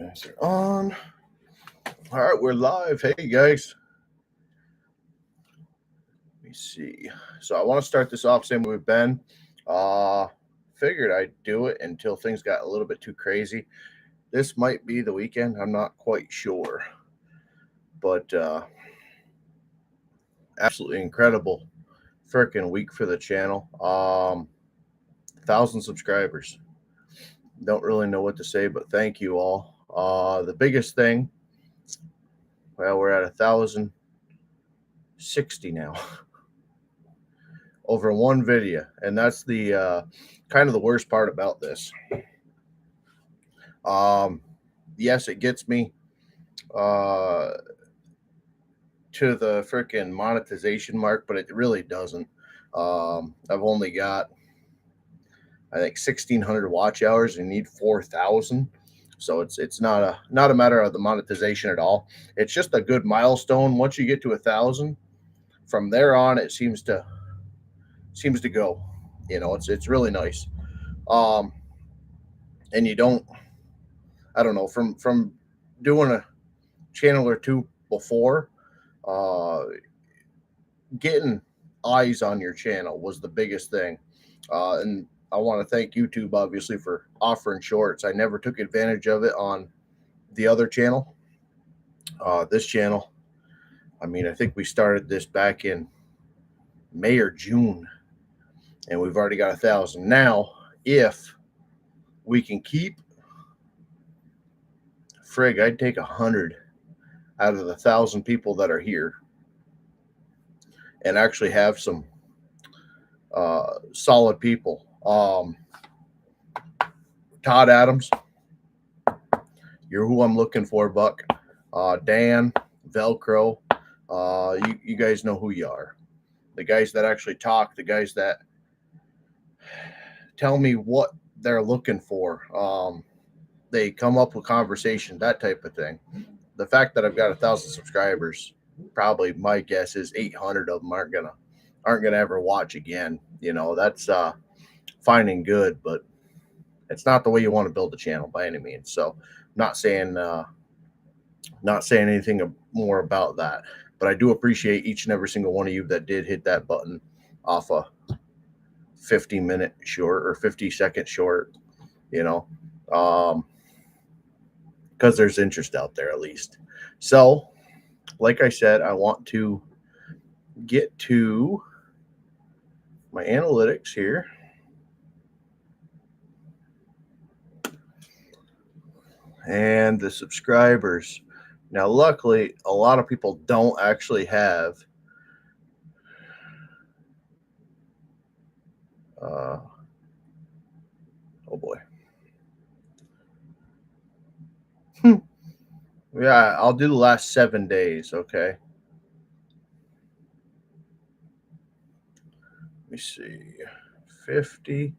Guys are on. All right, we're live. Hey, guys. Let me see. So I want to start this off same with Ben. Figured I'd do it until things got a little bit too crazy. This might be the weekend. I'm not quite sure. But absolutely incredible freaking week for the channel. 1,000 subscribers. Don't really know what to say, but thank you all. The biggest thing, well, we're at 1,060 now. Over one video, and that's the kind of the worst part about this. Yes, it gets me to the freaking monetization mark, but it really doesn't. I've only got, I think, 1,600 watch hours and need 4,000. So it's not a matter of the monetization at all. It's just a good milestone. Once you get to 1,000, from there on, it seems to go. You know, it's really nice. And you don't, I don't know, from doing a channel or two before, getting eyes on your channel was the biggest thing. And I want to thank YouTube obviously for offering shorts. I never took advantage of it on the other channel. This channel, I mean, I think we started this back in May or June, and we've already got 1,000 now. If we can keep, frig, I'd take 100 out of the 1,000 people that are here and actually have some solid people. Todd Adams, you're who I'm looking for, Buck. Dan, Velcro, you guys know who you are. The guys that actually talk, the guys that tell me what they're looking for. They come up with conversation, that type of thing. The fact that I've got 1,000 subscribers, probably my guess is 800 of them aren't gonna ever watch again. You know, that's fine and good, but it's not the way you want to build a channel by any means. So, not saying anything more about that, but I do appreciate each and every single one of you that did hit that button off a 50-minute short or 50-second short. You know, because there's interest out there at least. So, like I said, I want to get to my analytics here. And the subscribers. Now, luckily, a lot of people don't actually have oh boy. Yeah, I'll do the last 7 days, okay? Let me see. 50.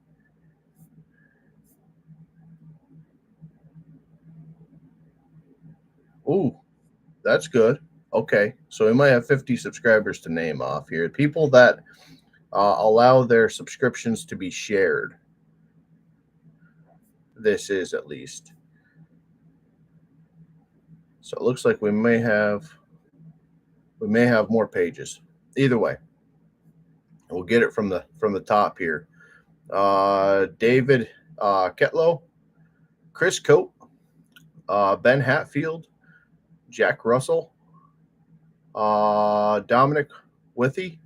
Ooh, that's good. Okay, so we might have 50 subscribers to name off here. People that allow their subscriptions to be shared. This is at least. So it looks like we may have more pages. Either way, we'll get it from the top here. David Ketlow, Chris Cope, Ben Hatfield, Jack Russell, Dominic Withy,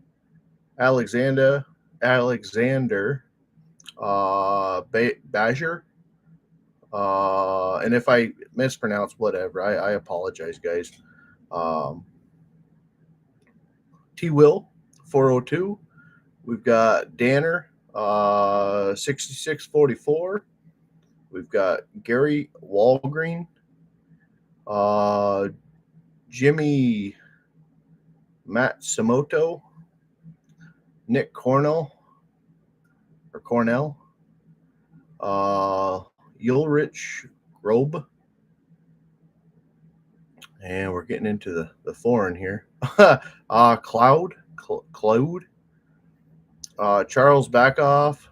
Alexander Badger. And if I mispronounce whatever, I apologize, guys. T Will 402. We've got Danner 6644. We've got Gary Walgreen, Jimmy Matsumoto, Nick Cornell, Ulrich Grobe, and we're getting into the foreign here. Cloud, Charles Backoff,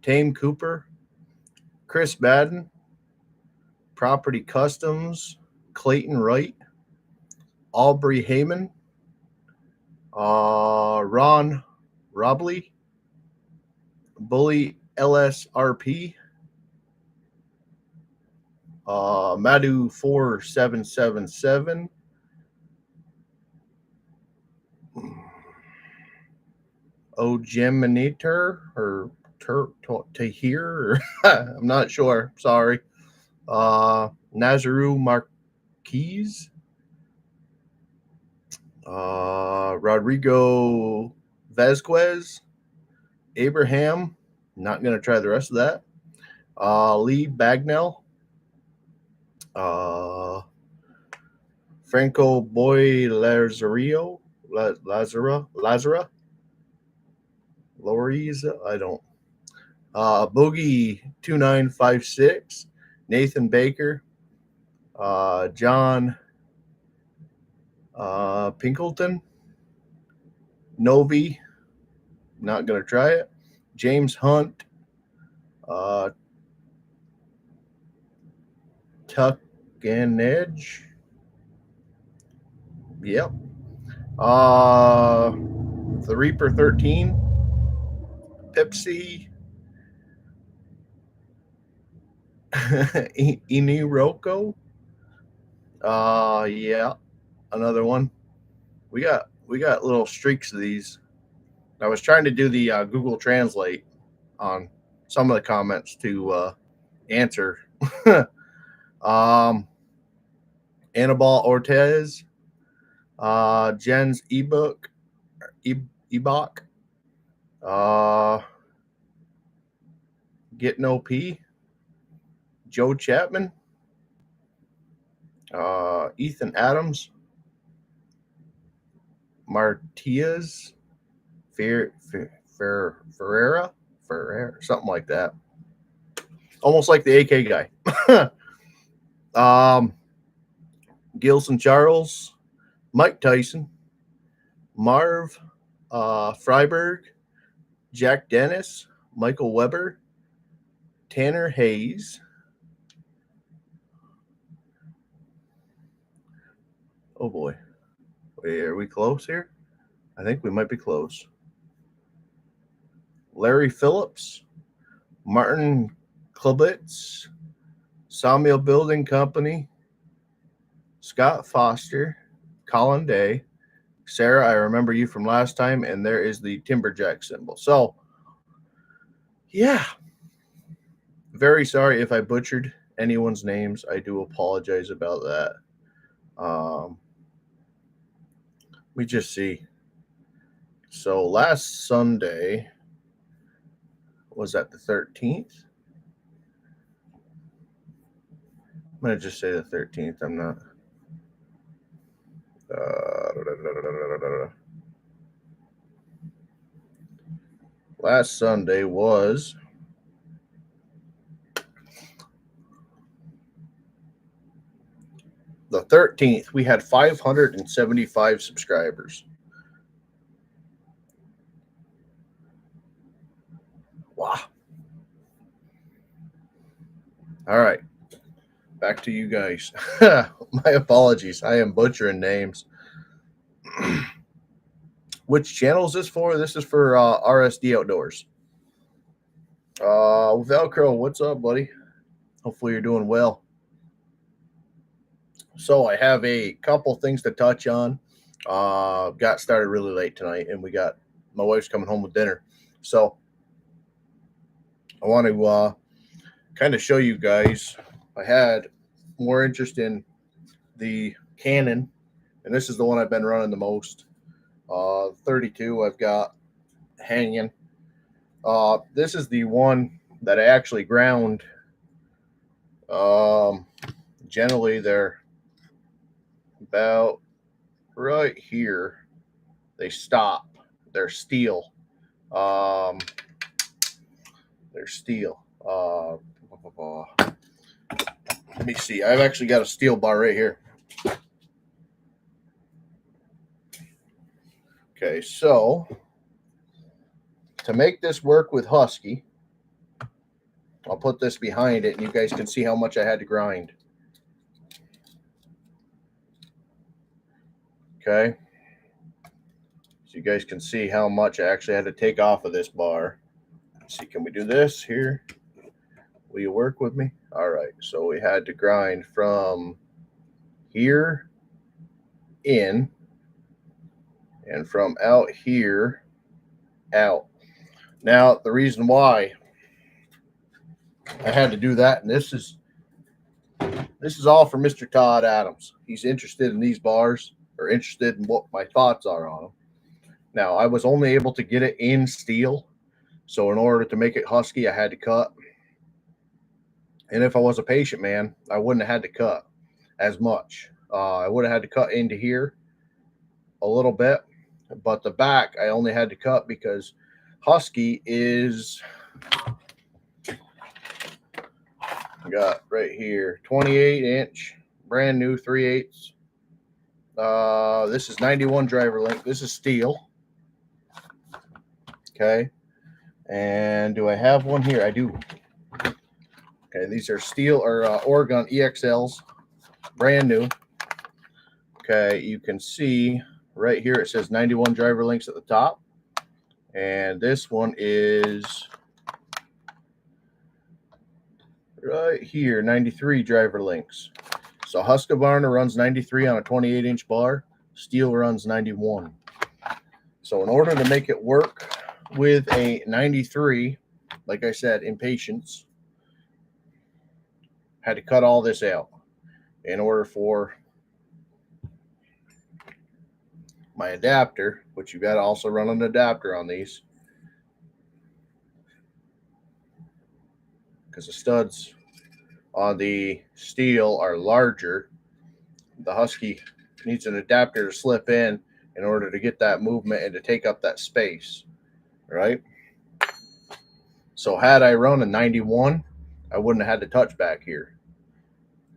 Tame Cooper, Chris Madden, Property Customs, Clayton Wright, Aubrey Heyman, Ron Robley, Bully LSRP, Madu 4777, Ogeminator or Tahir, I'm not sure. Sorry. Nazaru Marquez, Rodrigo Vasquez, Abraham. Not going to try the rest of that. Lee Bagnell, Franco Boy Lazario, Lazara, Loriza, I don't. Boogie 2956, Nathan Baker, John Pinkleton, Novi, not going to try it. James Hunt, Tuck and Edge. Yep. The Reaper 13, Pepsi, Iniroko. Yeah, another one. We got little streaks of these. I was trying to do the Google Translate on some of the comments to answer. Anibal Ortez, Jen's ebook, Ebok, Getting OP, Joe Chapman, Ethan Adams, Martiaz, Ferreira, something like that. Almost like the AK guy. Gilson Charles, Mike Tyson, Marv Freiberg, Jack Dennis, Michael Weber, Tanner Hayes, oh boy, wait, are we close here? I think we might be close. Larry Phillips, Martin Klubitz, Sawmill Building Company, Scott Foster, Colin Day, Sarah, I remember you from last time, and there is the Timberjack symbol. So, yeah, very sorry if I butchered anyone's names. I do apologize about that. We just see. So last Sunday, was that the 13th? I'm going to just say the 13th. I'm not. Last Sunday was the 13th. We had 575 subscribers. Wow. All right. Back to you guys. My apologies. I am butchering names. Which channel is this for? This is for RSD Outdoors. Velcro, what's up, buddy? Hopefully you're doing well. So I have a couple things to touch on. Got started really late tonight, and my wife's coming home with dinner. So I want to kind of show you guys. I had more interest in the Canon, and this is the one I've been running the most. 32 I've got hanging. This is the one that I actually ground. Generally they're about right here. They stop. They're steel. They're steel. Let me see. I've actually got a steel bar right here. Okay, so to make this work with Husky, I'll put this behind it, and you guys can see how much I had to grind. Okay. So you guys can see how much I actually had to take off of this bar. Let's see, can we do this here? Will you work with me? All right. So we had to grind from here in and from out here out. Now, the reason why I had to do that, and this is all for Mr. Todd Adams. He's interested in these bars, or interested in what my thoughts are on them. Now, I was only able to get it in steel, so in order to make it husky, I had to cut. And if I was a patient man, I wouldn't have had to cut as much. I would have had to cut into here a little bit, but the back I only had to cut because husky is, I got right here 28-inch, brand new 3/8. This is 91 driver link. This is steel. Okay. And do I have one here? I do. Okay, these are steel or Oregon EXLs, brand new. Okay, you can see right here it says 91 driver links at the top, and this one is right here 93 driver links. So Husqvarna runs 93 on a 28-inch bar. Steel runs 91. So in order to make it work with a 93, like I said, in patience, had to cut all this out in order for my adapter, which you got to also run an adapter on these, because the studs on the steel are larger. The Husky needs an adapter to slip in order to get that movement and to take up that space, right? So had I run a 91, I wouldn't have had to touch back here.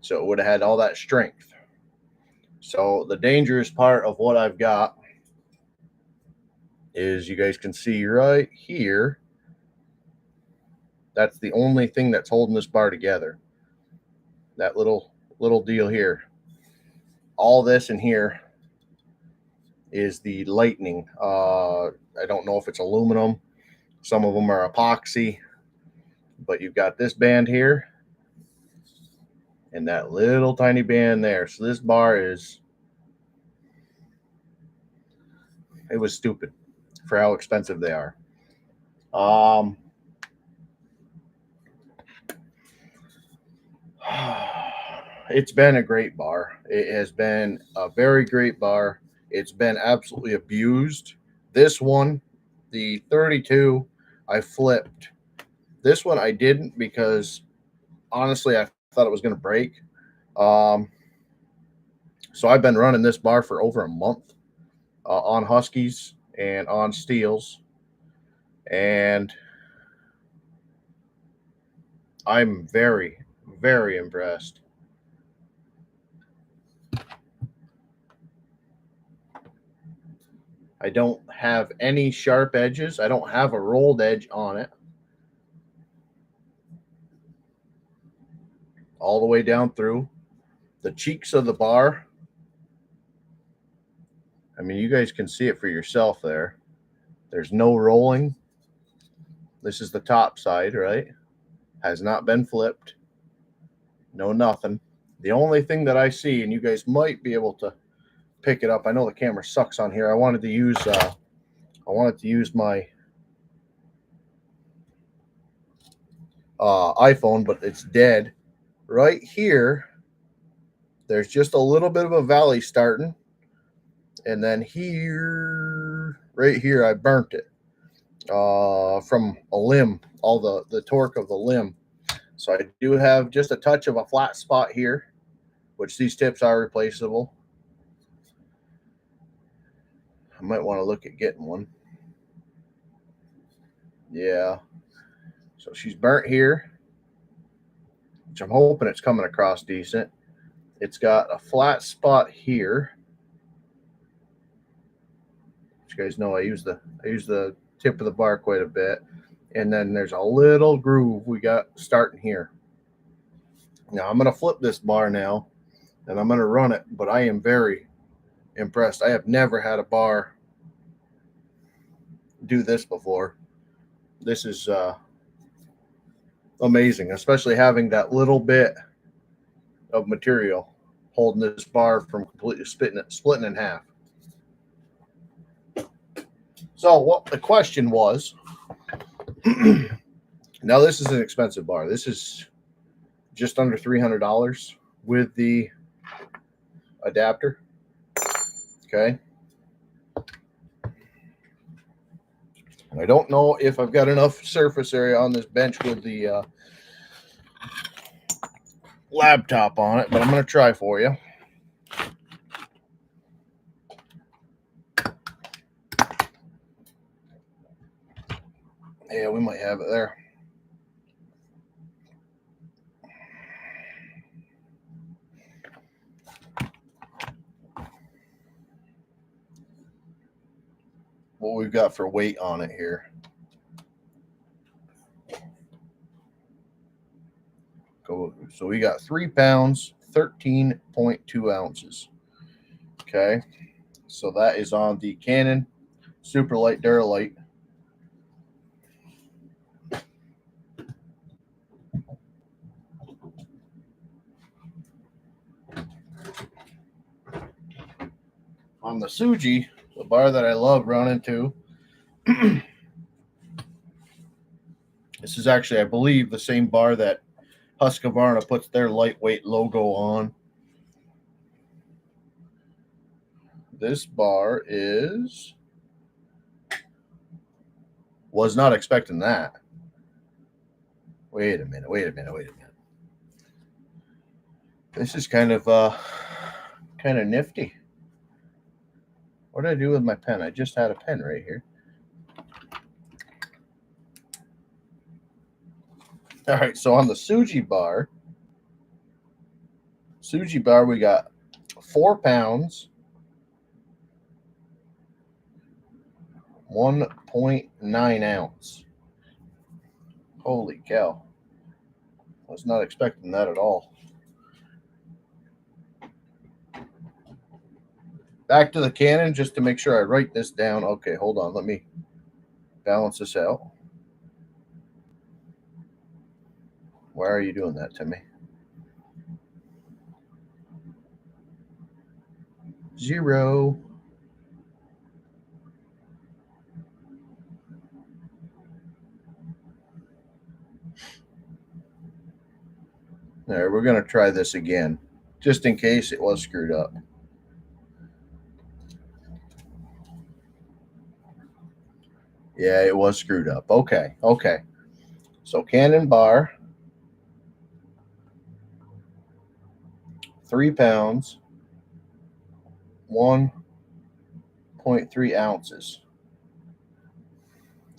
So it would have had all that strength. So the dangerous part of what I've got is, you guys can see right here, that's the only thing that's holding this bar together. That little deal here. All this in here is the lightning. I don't know if it's aluminum. Some of them are epoxy. But you've got this band here and that little tiny band there. So this bar is, it was stupid for how expensive they are. It's been a great bar. It has been a very great bar. It's been absolutely abused. This one, the 32, I flipped. This one I didn't, because honestly I thought it was going to break. So I've been running this bar for over a month on Huskies and on Steels, and I'm very, very impressed. I don't have any sharp edges. I don't have a rolled edge on it. All the way down through the cheeks of the bar. I mean, you guys can see it for yourself there. There's no rolling. This is the top side, right? Has not been flipped. No nothing. The only thing that I see, and you guys might be able to pick it up. I know the camera sucks on here. I wanted to use my iPhone, but it's dead. Right here, there's just a little bit of a valley starting, and then here, right here, I burnt it from a limb, all the torque of the limb. So I do have just a touch of a flat spot here, which these tips are replaceable. I might want to look at getting one. Yeah. So she's burnt here, which I'm hoping it's coming across decent. It's got a flat spot here. You guys know I use the tip of the bar quite a bit. And then there's a little groove we got starting here. Now I'm going to flip this bar now, and I'm going to run it, but I am very, impressed. I have never had a bar do this before. This is amazing, especially having that little bit of material holding this bar from completely splitting in half. So what the question was, now this is an expensive bar. This is just under $300 with the adapter. Okay. I don't know if I've got enough surface area on this bench with the laptop on it, but I'm going to try for you. Yeah, we might have it there. What we've got for weight on it here. So we got 3 pounds, 13.2 ounces. Okay. So that is on the Canon Superlight Duralite. On the Tsuji, the bar that I love running to, this is actually, I believe, the same bar that Husqvarna puts their lightweight logo on. This bar was not expecting that. Wait a minute. This is kind of nifty. What did I do with my pen? I just had a pen right here. All right, so on the Tsuji bar, we got 4 pounds, 1.9 ounce. Holy cow. I was not expecting that at all. Back to the Canon just to make sure I write this down. Okay, hold on. Let me balance this out. Why are you doing that to me? 0. There, we're going to try this again, just in case it was screwed up. Yeah, it was screwed up. Okay. So Canon bar, 3 pounds, 1.3 ounces.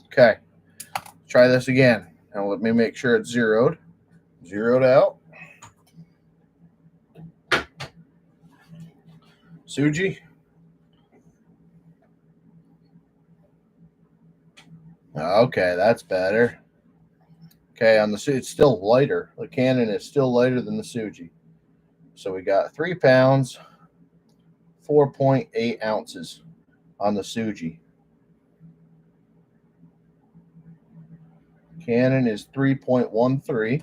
Okay, try this again. Now let me make sure it's zeroed out. Tsuji. Okay, that's better. Okay, on the Tsuji, it's still lighter. The Canon is still lighter than the Tsuji. So we got 3 pounds, 4.8 ounces on the Tsuji. Canon is 3.13.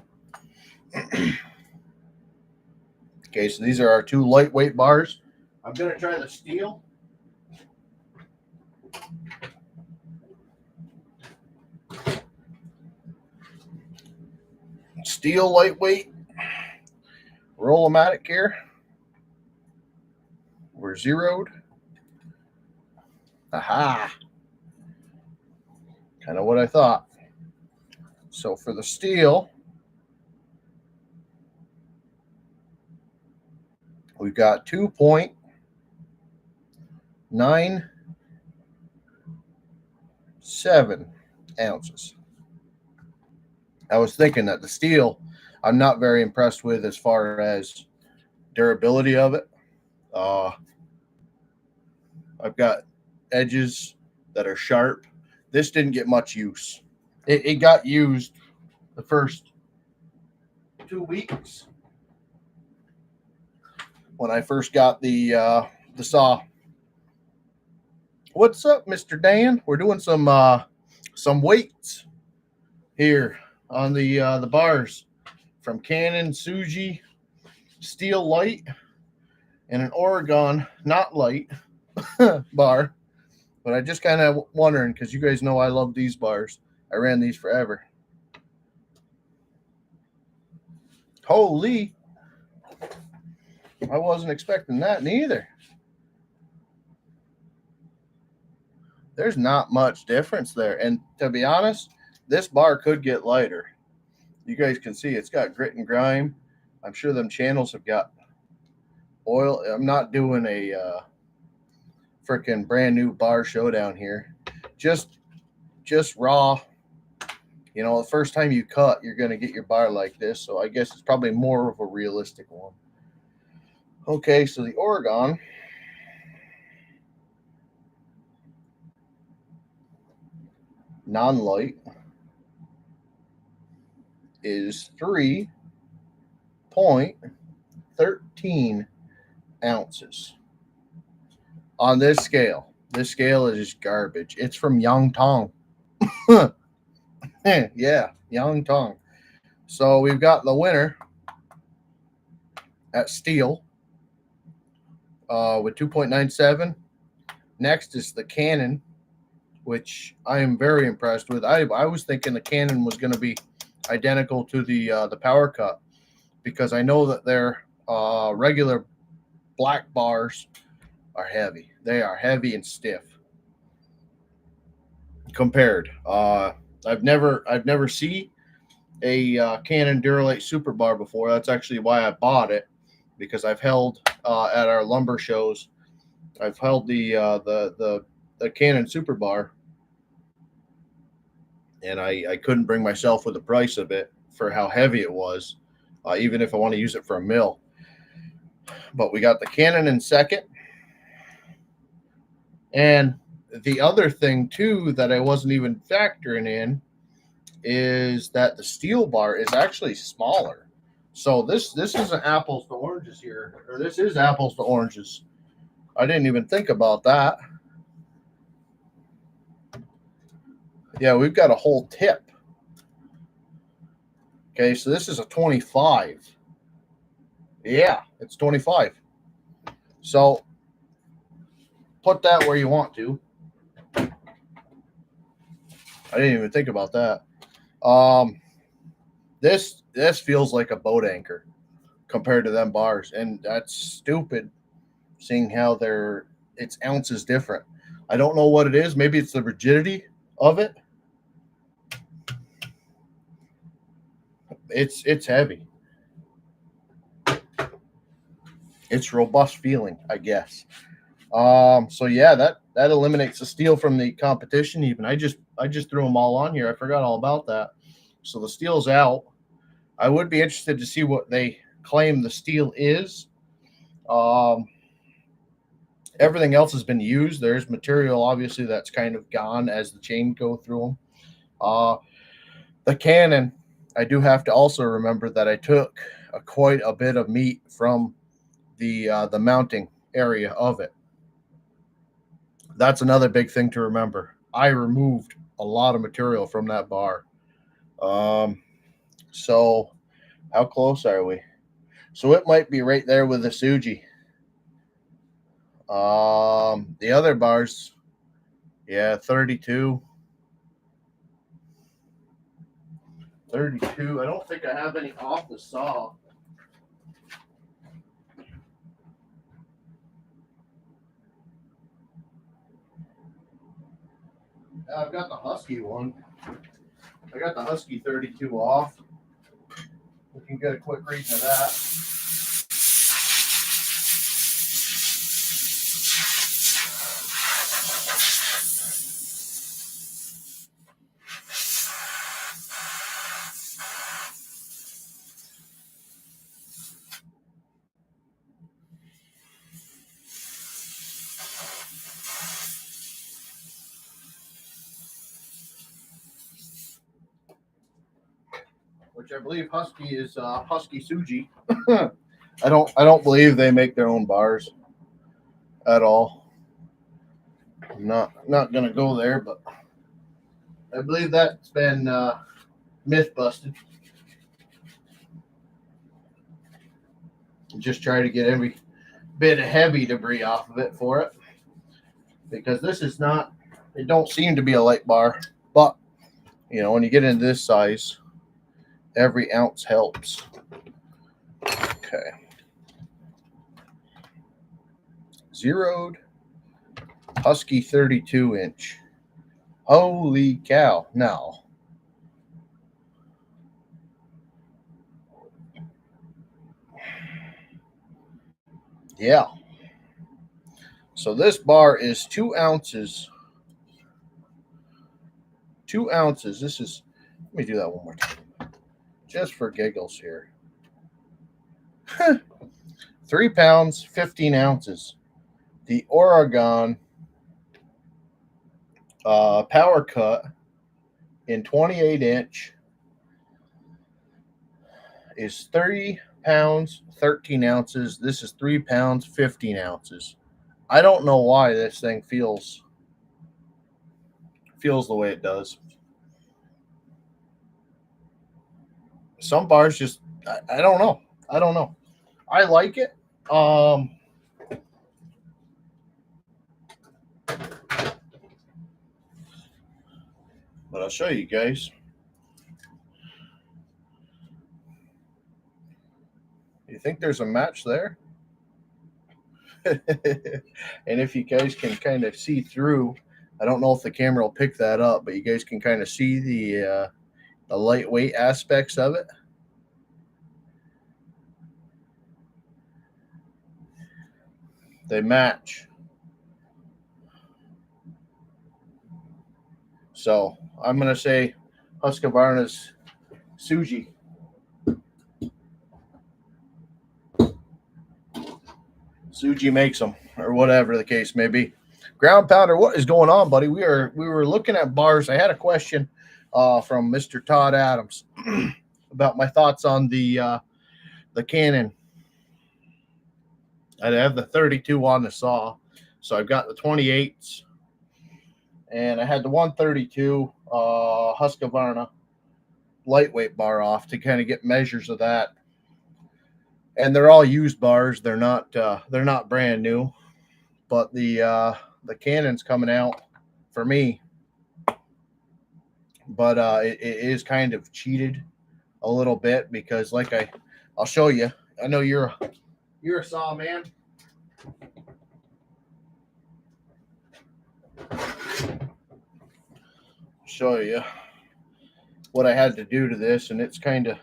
Okay, so these are our 2 lightweight bars. I'm going to try the steel. Steel lightweight. Roll-o-matic here. We're zeroed. Aha. Kind of what I thought. So for the steel, we've got 2.97 ounces. I was thinking that the steel, I'm not very impressed with as far as durability of it. I've got edges that are sharp. This didn't get much use. It got used the first 2 weeks when I first got the saw. What's up, Mr. Dan? We're doing some weights here on the bars from Canon Suji Steel Light and an Oregon Not Light bar. But I just kind of wondering because you guys know I love these bars. I ran these forever. Holy! I wasn't expecting that neither. There's not much difference there. And to be honest, this bar could get lighter. You guys can see it's got grit and grime. I'm sure them channels have got oil. I'm not doing a freaking brand new bar showdown here. Just raw. You know, the first time you cut, you're going to get your bar like this. So I guess it's probably more of a realistic one. Okay, so the Oregon non-light is 3.13 ounces on this scale. This scale is just garbage. It's from Yangtong. Yeah, Yangtong. So we've got the winner at Steel with 2.97. Next is the Canon, which I am very impressed with. I was thinking the Canon was going to be identical to the Power Cut because I know that their regular black bars are heavy. They are heavy and stiff compared. I've never seen a Canon Duralite Super Bar before. That's actually why I bought it, because I've held at our lumber shows. I've held the Canon Super Bar, and I couldn't bring myself with the price of it for how heavy it was, even if I want to use it for a mill. But we got the Canon in second, and the other thing too that I wasn't even factoring in is that the Steel bar is actually smaller. So this isn't apples to oranges here, or this is apples to oranges. I didn't even think about that. Yeah, we've got a whole tip. Okay, so this is a 25. Yeah, it's 25. So put that where you want to. I didn't even think about that. This feels like a boat anchor compared to them bars, and that's stupid, seeing how its ounces different. I don't know what it is. Maybe it's the rigidity of it. It's heavy. It's robust feeling, I guess. So yeah, that eliminates the Steel from the competition. Even I just threw them all on here. I forgot all about that. So the Steel's out. I would be interested to see what they claim the Steel is. Everything else has been used. There's material obviously that's kind of gone as the chain go through them. The Canon, I do have to also remember that I took quite a bit of meat from the mounting area of it. That's another big thing to remember. I removed a lot of material from that bar. So how close are we? So it might be right there with the Suji. The other bars, yeah, 32. 32. I don't think I have any off the saw. I've got the Husky one. I got the Husky 32 off. We can get a quick reading of that. Which I believe Husky is Husky Suji. I don't believe they make their own bars at all. I'm not going to go there, but I believe that's been myth busted. Just try to get every bit of heavy debris off of it for it, because this is not, it don't seem to be a light bar, but you know, when you get into this size, every ounce helps. Okay. Zeroed Husky 32-inch. Holy cow. Now, yeah. So this bar is 2 ounces. 2 ounces. This is, let me do that one more time. Just for giggles here. 3 pounds, 15 ounces. The Oregon Power Cut in 28-inch is 3 pounds, 13 ounces. This is 3 pounds, 15 ounces. I don't know why this thing feels the way it does. Some bars just, I don't know. I don't know. I like it. But I'll show you guys. You think there's a match there? And if you guys can kind of see through, I don't know if the camera will pick that up, but you guys can kind of see the lightweight aspects of it. They match. So I'm going to say Husqvarna's Tsuji. Tsuji makes them, or whatever the case may be. Ground Pounder, what is going on, buddy? We were looking at bars. I had a question from Mr. Todd Adams about my thoughts on the Canon. I have the 32 on the saw, so I've got the 28s, and I had the 132 Husqvarna lightweight bar off to kind of get measures of that. And they're all used bars. They're not brand new, but the Canon's coming out for me. But it is kind of cheated a little bit, because like I'll show you. I know you're a saw man. Show you what I had to do to this, and it's kind of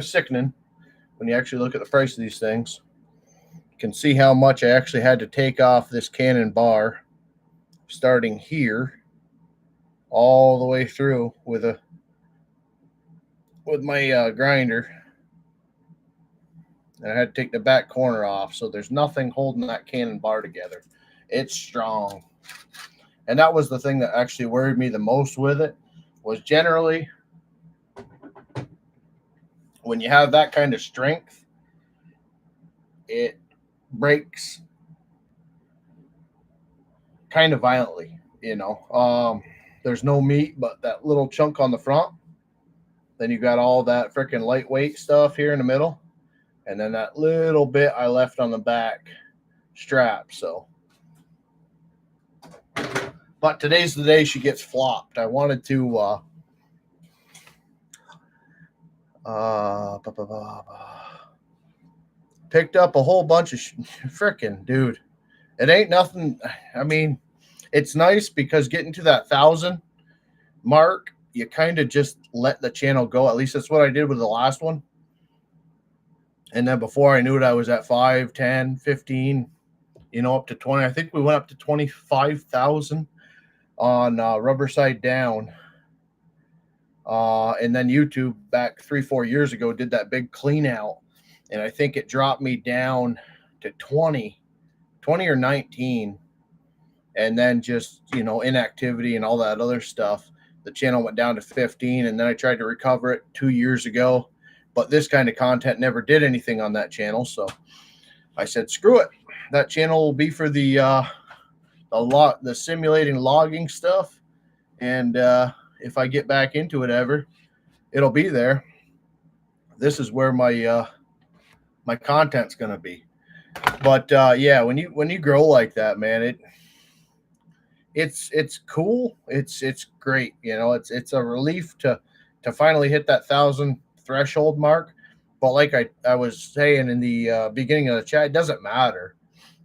sickening when you actually look at the price of these things. You can see how much I actually had to take off this Canon bar, starting here all the way through with my grinder. And I had to take the back corner off, so there's nothing holding that Canon bar together. It's strong. And that was the thing that actually worried me the most with it, was generally when you have that kind of strength, it breaks kind of violently, you know. There's no meat but that little chunk on the front. Then you got all that freaking lightweight stuff here in the middle. And then that little bit I left on the back strap. So, but today's the day she gets flopped. I wanted to picked up a whole bunch of freaking, dude. It ain't nothing. I mean, it's nice because getting to that 1,000 mark, you kind of just let the channel go. At least that's what I did with the last one. And then before I knew it, I was at 5, 10, 15, you know, up to 20. I think we went up to 25,000 on Rubber Side Down. And then YouTube back 3-4 years ago did that big clean out. And I think it dropped me down to 20 or 19. And then just, you know, inactivity and all that other stuff. The channel went down to 15. And then I tried to recover it 2 years ago. But this kind of content never did anything on that channel. So I said, screw it. That channel will be for the simulating logging stuff. And if I get back into it ever, it'll be there. This is where my content's gonna be. But yeah, when you grow like that, man, it's cool. It's great. You know, it's a relief to finally hit that 1,000 threshold mark. But like I was saying in the beginning of the chat, it doesn't matter.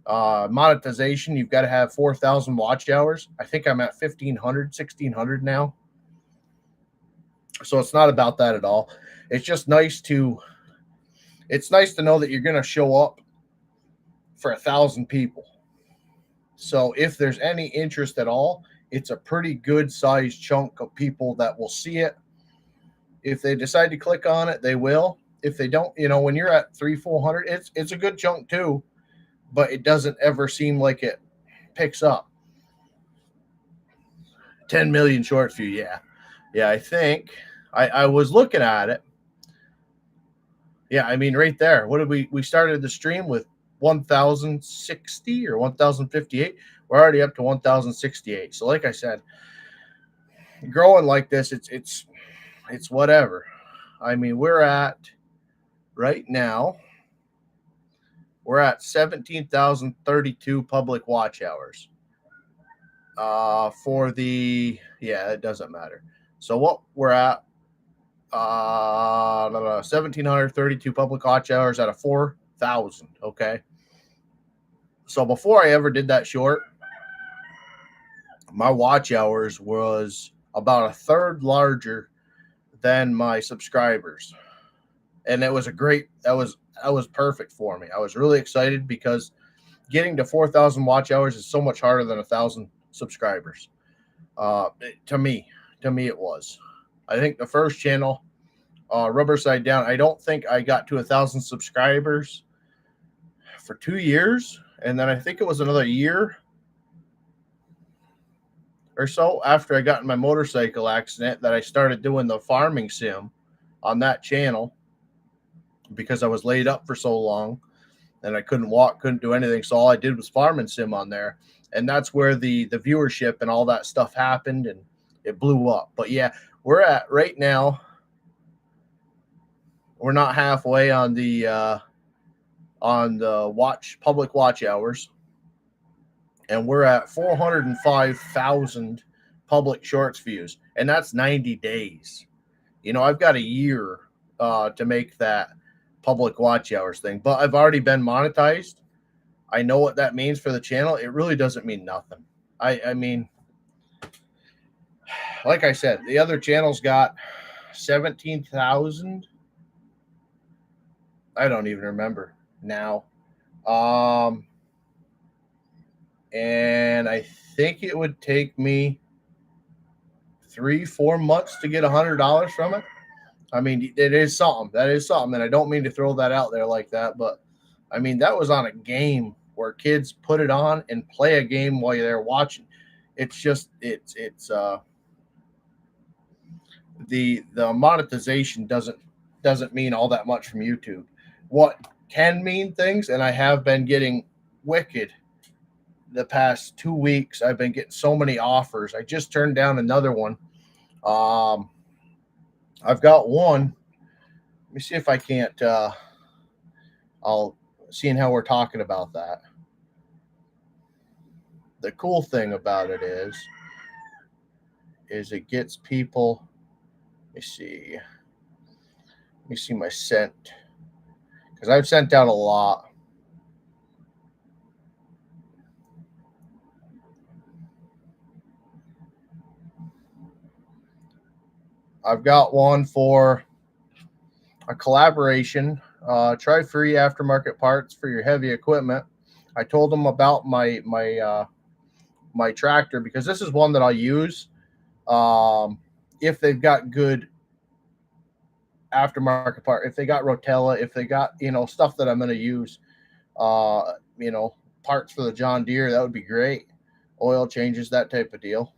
Monetization, you've got to have 4,000 watch hours. I think I'm at 1,500, 1,600 now. So it's not about that at all. It's just nice to know that you're going to show up for 1,000 people. So if there's any interest at all, it's a pretty good sized chunk of people that will see it. If they decide to click on it, they will. If they don't, you know, when you're at 300-400, it's a good chunk too, but it doesn't ever seem like it picks up. 10 million short view, yeah. I think I was looking at it. Yeah, I mean, right there. What did we started the stream with 1,060 or 1,058. We're already up to 1,068. So, like I said, growing like this, it's whatever. I mean, we're at right now. We're at 17,032 public watch hours. For the it doesn't matter. So what we're at, 1,732 public watch hours out of 4,000. Okay. So before I ever did that short, my watch hours was about a third larger than my subscribers. And it was that was perfect for me. I was really excited because getting to 4,000 watch hours is so much harder than 1,000 subscribers. To me it was. I think the first channel, Rubber Side Down, I don't think I got to 1,000 subscribers for 2 years. And then I think it was another year or so after I got in my motorcycle accident that I started doing the farming sim on that channel because I was laid up for so long and I couldn't walk, couldn't do anything. So all I did was farming sim on there. And that's where the viewership and all that stuff happened and it blew up. But yeah, we're at right now, we're not halfway on the public watch hours. And we're at 405,000 public shorts views. And that's 90 days. You know, I've got a year to make that public watch hours thing, but I've already been monetized. I know what that means for the channel. It really doesn't mean nothing. I mean, like I said, the other channel's got 17,000. I don't even remember now. And I think it would take me 3-4 months to get $100 from it. I mean, it is something. That is something. And I don't mean to throw that out there like that, but I mean, that was on a game where kids put it on and play a game while they're watching. It's just, the monetization doesn't mean all that much from YouTube. What can mean things, and I have been getting wicked the past 2 weeks. I've been getting so many offers. I just turned down another one. I've got one. Let me see if I can't. I'll seeing how we're talking about that. The cool thing about it is it gets people. Let me see. Let me see my sent, because I've sent out a lot. I've got one for a collaboration. Try free aftermarket parts for your heavy equipment. I told them about my tractor because this is one that I'll use if they've got good aftermarket part. If they got Rotella, if they got stuff that I'm going to use, parts for the John Deere, that would be great. Oil changes, that type of deal.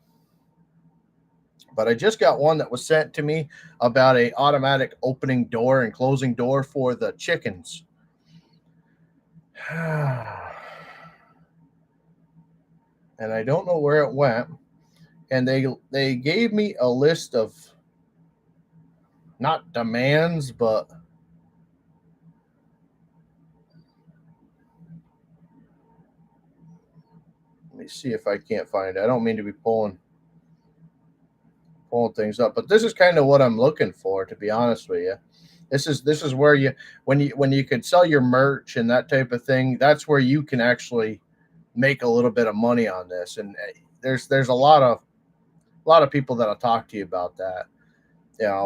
But I just got one that was sent to me about a automatic opening door and closing door for the chickens. And I don't know where it went. And they gave me a list of not demands, but let me see if I can't find it. I don't mean to be pulling things up, but this is kind of what I'm looking for, to be honest with you. This is where you when you can sell your merch and that type of thing, that's where you can actually make a little bit of money on this. And there's a lot of people that'll talk to you about that,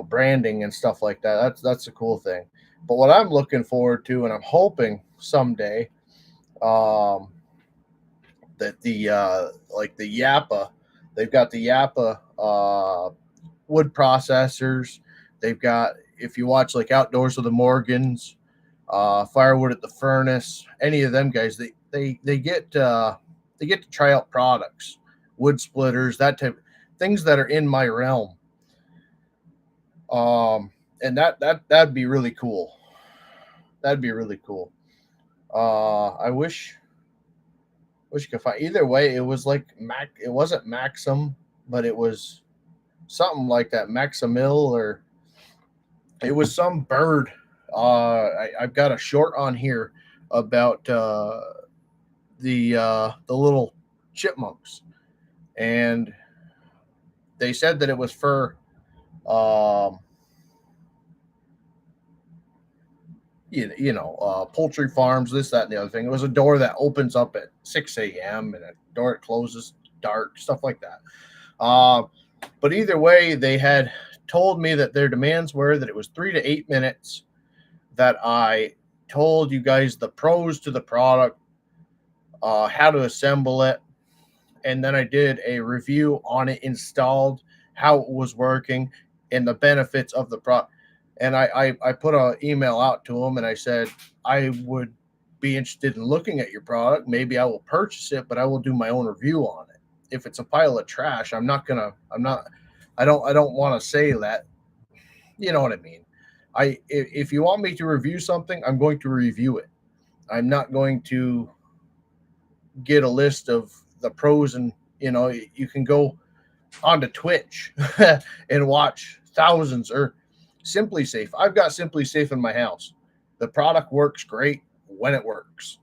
branding and stuff like that. That's a cool thing. But what I'm looking forward to, and I'm hoping someday, um, that the like the Yappa, they've got the Yappa wood processors. They've got, if you watch like Outdoors with the Morgans, Firewood at the Furnace, any of them guys, they get to try out products, wood splitters, that type things that are in my realm. And that'd be really cool. That'd be really cool. I wish you could find, either way. It was like Mac. It wasn't Maxim, but it was something like that, Maximil, or it was some bird. I've got a short on here about the little chipmunks, and they said that it was for um, poultry farms, this, that, and the other thing. It was a door that opens up at 6 a.m. and a door that closes dark, stuff like that. Uh, but either way, they had told me that their demands were that it was 3 to 8 minutes, that I told you guys the pros to the product, how to assemble it, and then I did a review on it installed, how it was working, and the benefits of the product. And I put an email out to them and I said, I would be interested in looking at your product. Maybe I will purchase it, but I will do my own review on it. If it's a pile of trash, I don't want to say that. You know what I mean? If you want me to review something, I'm going to review it. I'm not going to get a list of the pros, and you can go onto Twitch and watch thousands, or Simply Safe. I've got Simply Safe in my house. The product works great when it works.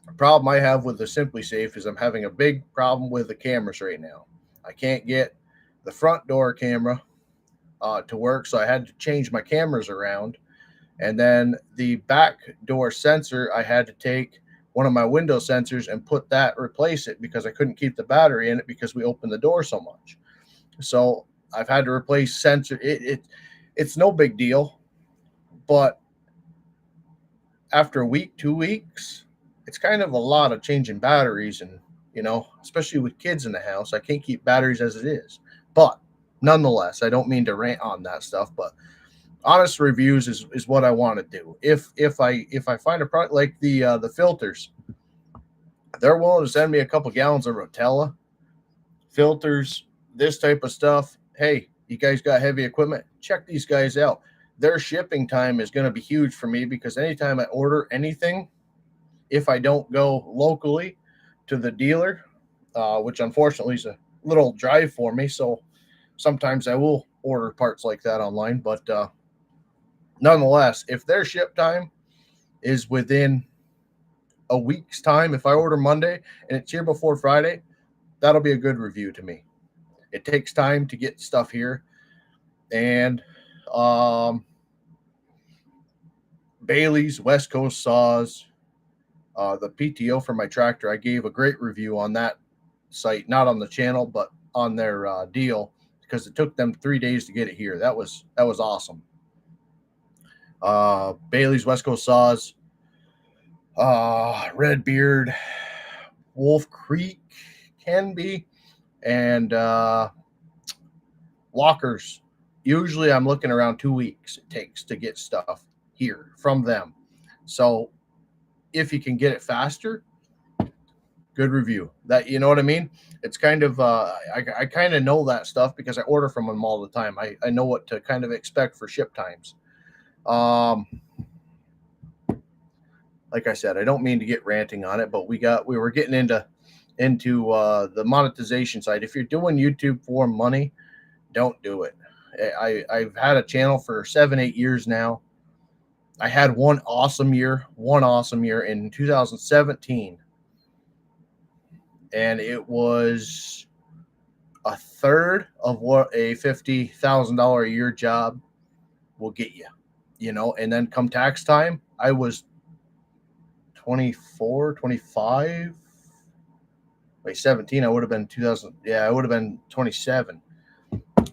The problem I have with the Simply Safe is I'm having a big problem with the cameras right now. I can't get the front door camera to work, so I had to change my cameras around. And then the back door sensor, I had to take one of my window sensors and replace it, because I couldn't keep the battery in it because we opened the door so much. So I've had to replace sensor. It's no big deal, but after a week, 2 weeks, it's kind of a lot of changing batteries, and especially with kids in the house, I can't keep batteries as it is. But nonetheless, I don't mean to rant on that stuff, but honest reviews is what I want to do. If I find a product like the filters, they're willing to send me a couple gallons of Rotella filters, this type of stuff. Hey, you guys got heavy equipment? Check these guys out. Their shipping time is going to be huge for me, because anytime I order anything, if I don't go locally to the dealer, which unfortunately is a little drive for me, so sometimes I will order parts like that online. But nonetheless, if their ship time is within a week's time, if I order Monday and it's here before Friday, that'll be a good review to me. It takes time to get stuff here. And Bailey's West Coast Saws, the PTO for my tractor, I gave a great review on that site, not on the channel, but on their deal, because it took them 3 days to get it here. That was awesome. Bailey's West Coast Saws, Redbeard, Wolf Creek can be, and Walker's. Usually I'm looking around 2 weeks it takes to get stuff here from them. So if you can get it faster, good review. That, you know what I mean? It's kind of I kind of know that stuff because I order from them all the time. I know what to kind of expect for ship times. like I said, I don't mean to get ranting on it, but we were getting into the monetization side. If you're doing YouTube for money, don't do it. I've had a channel for 7-8 years now. I had one awesome year in 2017, and it was a third of what a $50,000 a year job will get you, and then come tax time, I was 24, 25. By 17, I would have been 2000. Yeah, I would have been 27.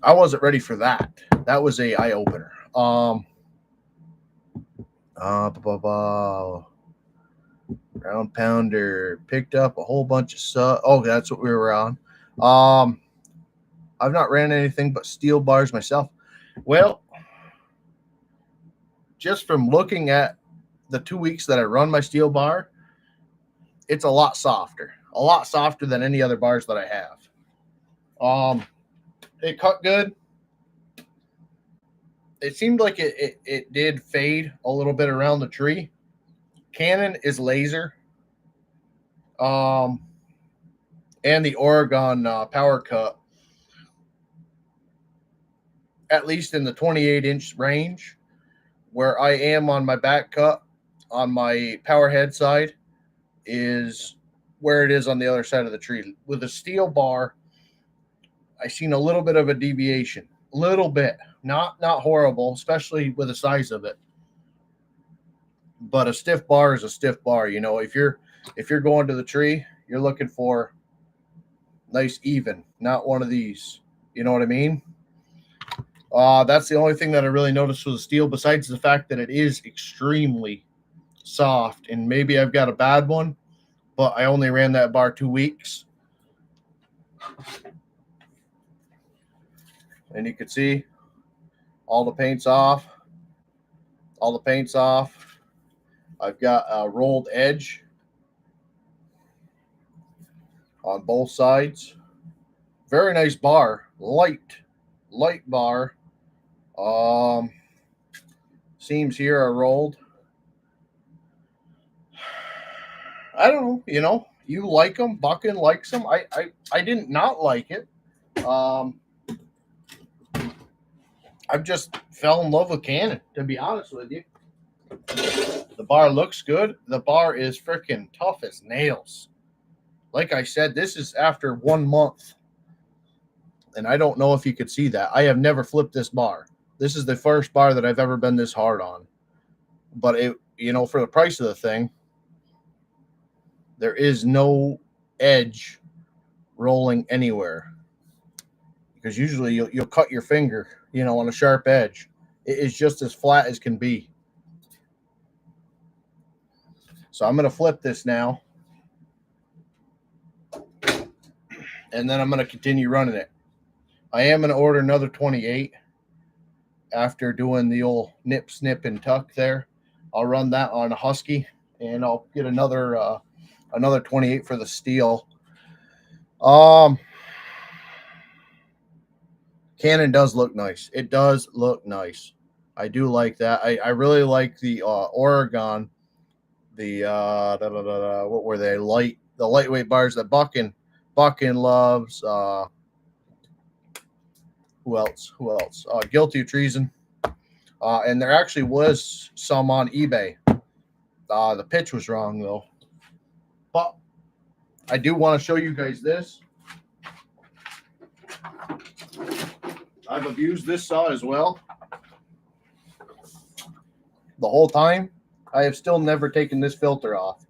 I wasn't ready for that. That was a eye opener. Round pounder picked up a whole bunch of stuff. Oh, that's what we were on. I've not ran anything but steel bars myself. Well, just from looking at the 2 weeks that I run my steel bar, it's a lot softer than any other bars that I have. It cut good. It seemed like it did fade a little bit around the tree. Canon is laser. And the Oregon power cut, at least in the 28-inch range, where I am on my back cut on my power head side, is where it is on the other side of the tree. With a steel bar, I seen a little bit of a deviation, a little bit, not horrible, especially with the size of it. But a stiff bar is a stiff bar. If you're going to the tree, you're looking for nice even, not one of these. You know what I mean? That's the only thing that I really noticed with the steel, besides the fact that it is extremely soft. And maybe I've got a bad one, but I only ran that bar 2 weeks. And you can see all the paint's off. I've got a rolled edge on both sides. Very nice bar. Light bar. Seams here are rolled. I don't know. You like them. Buckin likes them. I didn't not like it. I've just fell in love with Canon, to be honest with you. The bar looks good. The bar is freaking tough as nails. Like I said, this is after 1 month. And I don't know if you could see that. I have never flipped this bar. This is the first bar that I've ever been this hard on. But for the price of the thing, there is no edge rolling anywhere. Because usually you'll cut your finger, on a sharp edge. It is just as flat as can be. So I'm going to flip this now. And then I'm going to continue running it. I am going to order another 28 after doing the old nip, snip, and tuck there. I'll run that on a Husky, and I'll get another 28 for the steel. Canon does look nice. It does look nice. I do like that. I really like the Oregon. The what were they? The lightweight bars that Buckin loves. Who else? Guilty of Treason. And there actually was some on eBay. The pitch was wrong though. But I do want to show you guys this. I've abused this saw as well. The whole time, I have still never taken this filter off.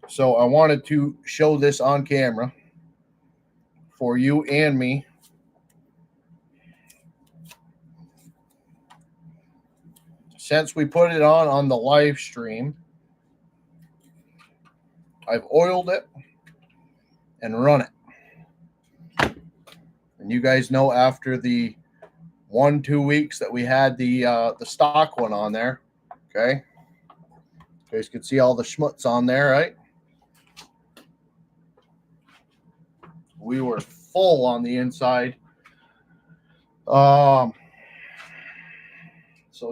So I wanted to show this on camera for you and me. Since we put it on the live stream, I've oiled it and run it. And you guys know after the 1-2 weeks that we had the stock one on there, okay? You guys can see all the schmutz on there, right? We were full on the inside. So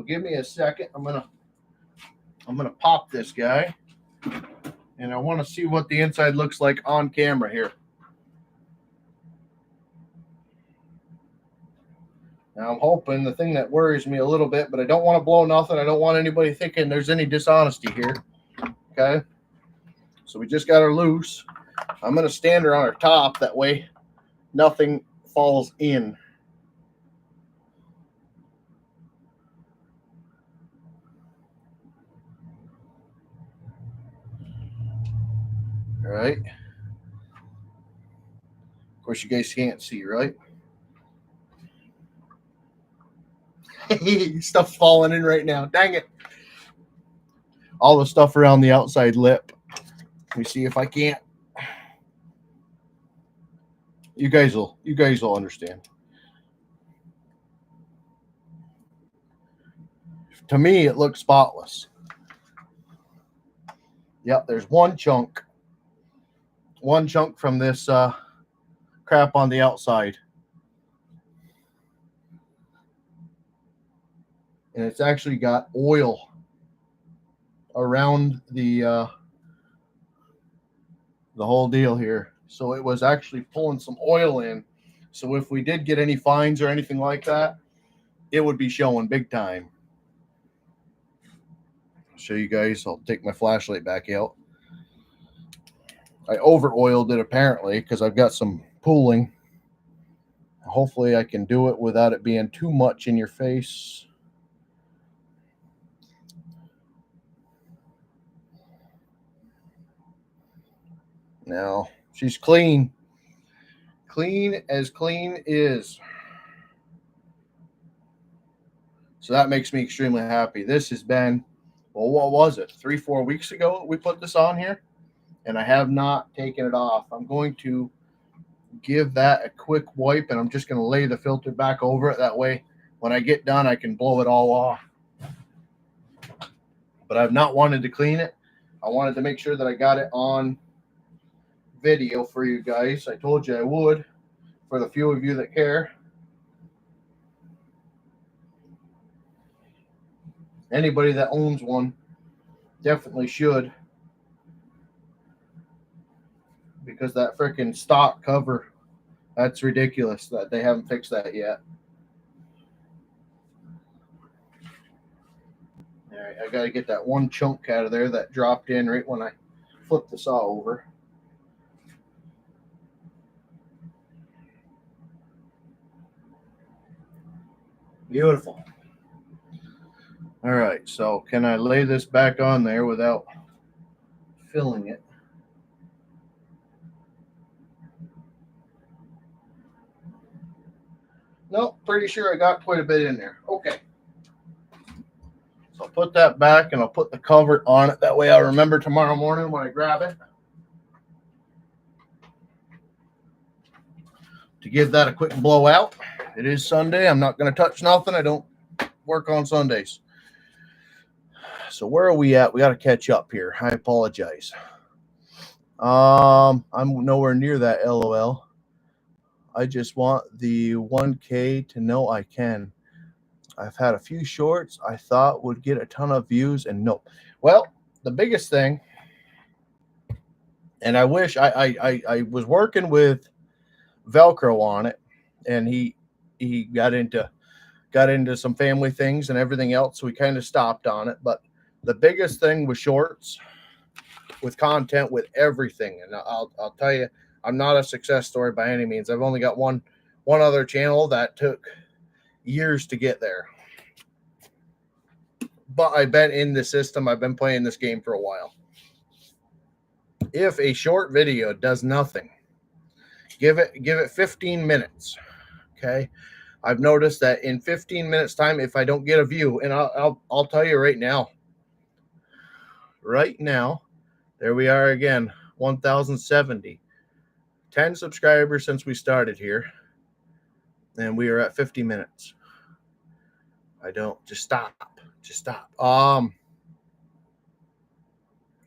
give me a second. I'm gonna I'm going to pop this guy, and I want to see what the inside looks like on camera here. Now, I'm hoping, the thing that worries me a little bit, but I don't want to blow nothing. I don't want anybody thinking there's any dishonesty here. Okay? So we just got her loose. I'm going to stand her on her top. That way nothing falls in. All right. Of course, you guys can't see, right? Stuff's falling in right now. Dang it. All the stuff around the outside lip. Let me see if I can't. You guys will understand. To me, it looks spotless. Yep, there's one chunk from this crap on the outside, and it's actually got oil around the whole deal here. So it was actually pulling some oil in. So if we did get any fines or anything like that, it would be showing big time. I'll show you guys. I'll take my flashlight back out. I over oiled it apparently because I've got some pooling. Hopefully I can do it without it being too much in your face. Now, she's clean. Clean as clean is. So that makes me extremely happy. This has been, well, what was it? 3-4 weeks ago we put this on here, and I have not taken it off. I'm going to give that a quick wipe, and I'm just going to lay the filter back over it. That way, when I get done, I can blow it all off. But I've not wanted to clean it. I wanted to make sure that I got it on video for you guys. I told you I would, for the few of you that care. Anybody that owns one definitely should, because that freaking stock cover, that's ridiculous that they haven't fixed that yet. All right, I got to get that one chunk out of there that dropped in right when I flipped the saw over. Beautiful. All right, so can I lay this back on there without filling it? Nope, pretty sure I got quite a bit in there. Okay. So I'll put that back and I'll put the cover on it. That way I'll remember tomorrow morning when I grab it to give that a quick blowout. It is Sunday. I'm not going to touch nothing. I don't work on Sundays. So where are we at? We got to catch up here. I apologize. I'm nowhere near that, LOL. I just want the 1K to know I can. I've had a few shorts I thought would get a ton of views, and nope. Well, the biggest thing, and I wish I was working with Velcro on it, and he got into some family things and everything else, so we kind of stopped on it. But the biggest thing was shorts, with content, with everything. And I'll tell you, I'm not a success story by any means. I've only got one other channel that took years to get there. But I've been in the system. I've been playing this game for a while. If a short video does nothing, give it 15 minutes. Okay. I've noticed that in 15 minutes time, if I don't get a view, and I'll tell you right now, there we are again, 1,070. 10 subscribers since we started here, and we are at 50 minutes. Just stop.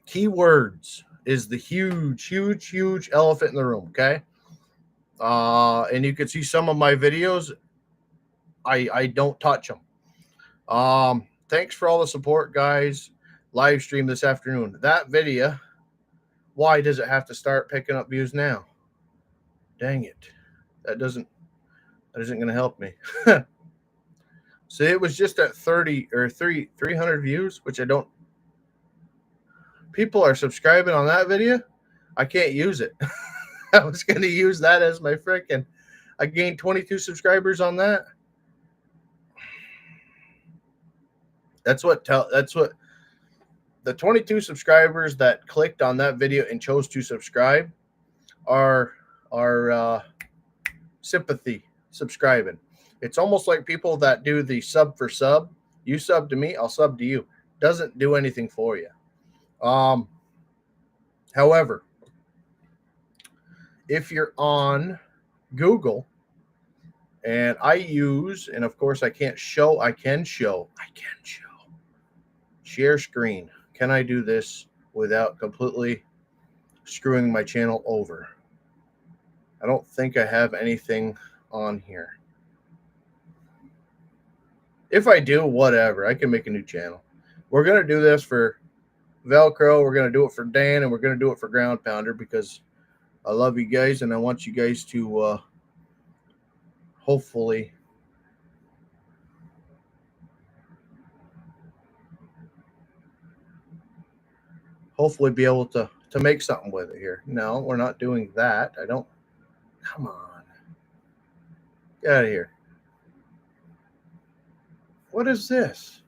Keywords is the huge elephant in the room. Okay. And you can see some of my videos, I don't touch them. Thanks for all the support, guys. live stream this afternoon. That video, why does it have to start picking up views now? Dang it. That isn't going to help me. So it was just at 300 views, which I don't. People are subscribing on that video. I can't use it. I was going to use that as my frickin'. I gained 22 subscribers on that. That's what the 22 subscribers that clicked on that video and chose to subscribe are sympathy subscribing. It's almost like people that do the sub for sub. You sub to me, I'll sub to you. Doesn't do anything for you. However, if you're on Google, and I use, and of course I can show share screen. Can I do this without completely screwing my channel over? I don't think I have anything on here. If I do, whatever. I can make a new channel. We're going to do this for Velcro. We're going to do it for Dan, and we're going to do it for Ground Pounder because I love you guys, and I want you guys to hopefully be able to make something with it here. No, we're not doing that. I don't. Come on. Get out of here. What is this?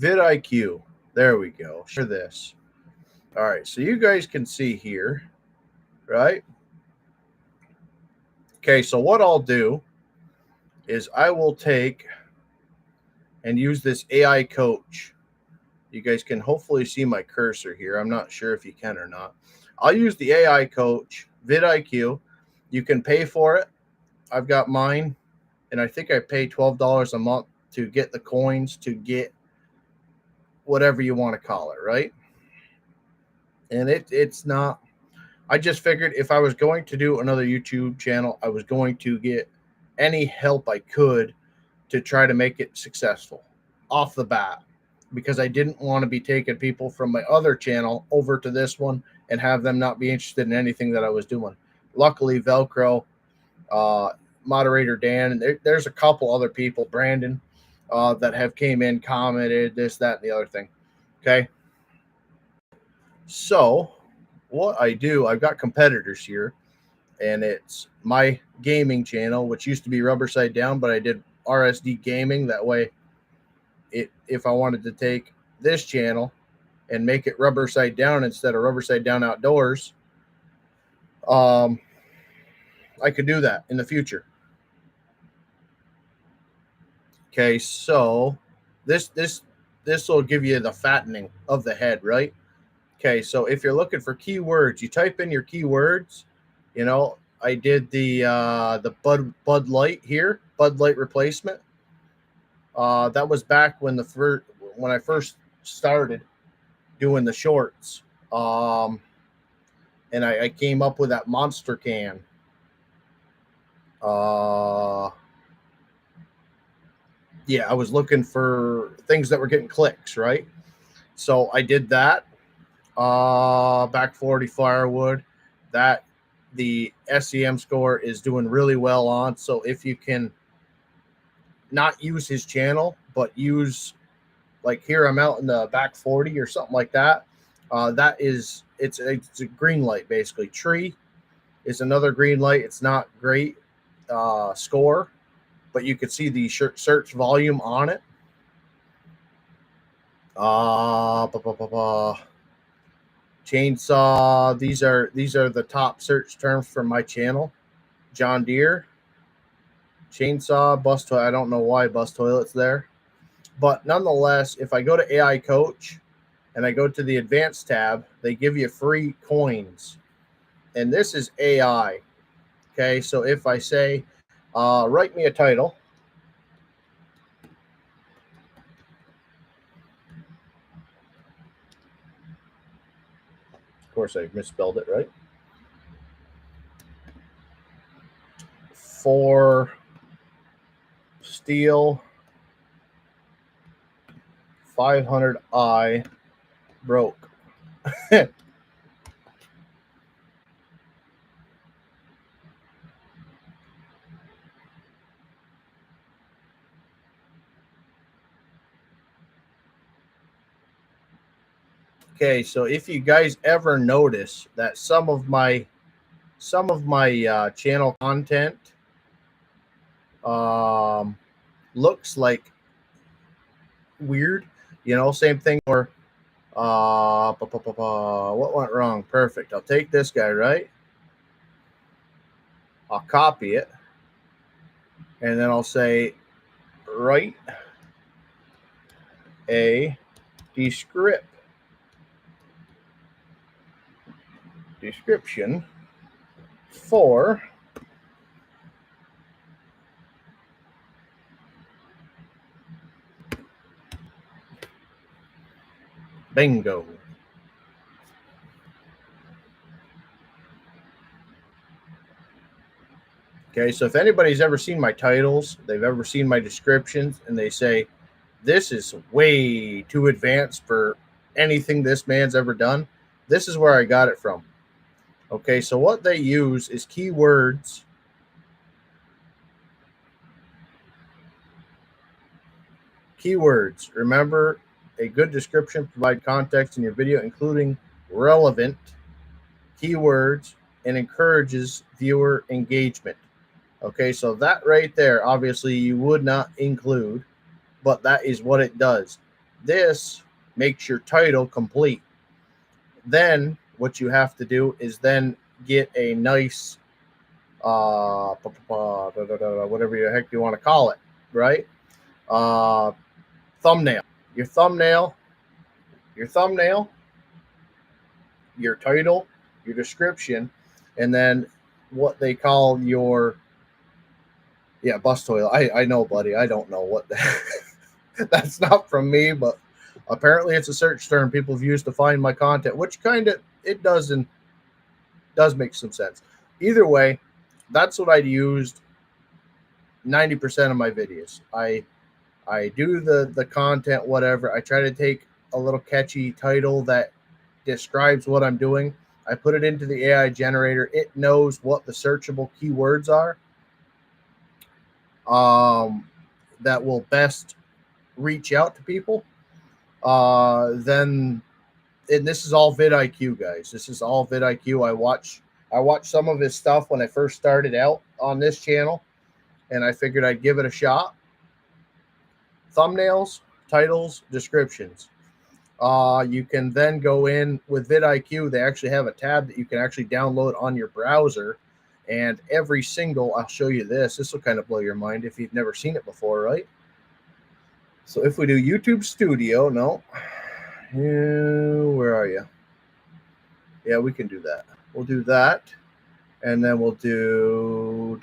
vidIQ. There we go. Share this. All right. So you guys can see here, right? Okay. So what I'll do is I will take and use this AI coach. You guys can hopefully see my cursor here. I'm not sure if you can or not. I'll use the AI coach, vidIQ. You can pay for it. I've got mine, and I think I pay $12 a month to get the coins, to get whatever you want to call it, right? And it's not. I just figured if I was going to do another YouTube channel, I was going to get any help I could to try to make it successful off the bat, because I didn't want to be taking people from my other channel over to this one and have them not be interested in anything that I was doing. Luckily, Velcro, moderator Dan, and there's a couple other people, Brandon, that have came in, commented this, that, and the other thing. Okay. So what I do, I've got competitors here, and it's my gaming channel, which used to be Rubber Side Down, but I did RSD Gaming. That way, if I wanted to take this channel and make it Rubber Side Down instead of Rubber Side Down Outdoors, I could do that in the future. Okay, so this will give you the fattening of the head, right? Okay, so if you're looking for keywords, you type in your keywords. You know, I did the Bud Light here, Bud Light replacement. That was back when I first started doing the shorts. And I came up with that monster can. Yeah, I was looking for things that were getting clicks, right? So I did that. Back 40 firewood. That the SEM score is doing really well on. So if you can not use his channel, but use, like here, I'm out in the back 40 or something like that. That is, it's a green light basically. Tree is another green light. It's not great score, but you could see the search volume on it. Chainsaw. These are the top search terms for my channel. John Deere, chainsaw, bus toilet. I don't know why bus toilet's there, but nonetheless, if I go to AI Coach and I go to the Advanced tab, they give you free coins, and this is AI. Okay, so if I say, write me a title. Of course, I misspelled it, right? For Steel 500i broke. Okay, so if you guys ever notice that some of my channel content looks like weird, you know, same thing where what went wrong? Perfect. I'll take this guy, right? I'll copy it, and then I'll say write a description for bingo. Okay, so if anybody's ever seen my titles, they've ever seen my descriptions, and they say, this is way too advanced for anything this man's ever done, this is where I got it from. Okay, so what they use is keywords. Keywords. Remember, a good description provide context in your video, including relevant keywords, and encourages viewer engagement. Okay, so that right there, obviously you would not include, but that is what it does. This makes your title complete. Then what you have to do is then get a nice whatever the heck you want to call it, right? Thumbnail. Your thumbnail, your title, your description, and then what they call your bus toilet. I know, buddy. I don't know what that's not from me, but apparently it's a search term people have used to find my content, which kind of it does make some sense. Either way, that's what I used 90% of my videos. I do the content, whatever. I try to take a little catchy title that describes what I'm doing. I put it into the AI generator. It knows what the searchable keywords are that will best reach out to people. Then, and this is all vidIQ, guys. This is all vidIQ. I watched some of his stuff when I first started out on this channel, and I figured I'd give it a shot. Thumbnails, titles, descriptions. You can then go in with vidIQ. They actually have a tab that you can actually download on your browser, and every single, I'll show you this. This will kind of blow your mind if you've never seen it before, right? So if we do YouTube Studio, where are you? Yeah, we can do that. We'll do that, and then we'll do.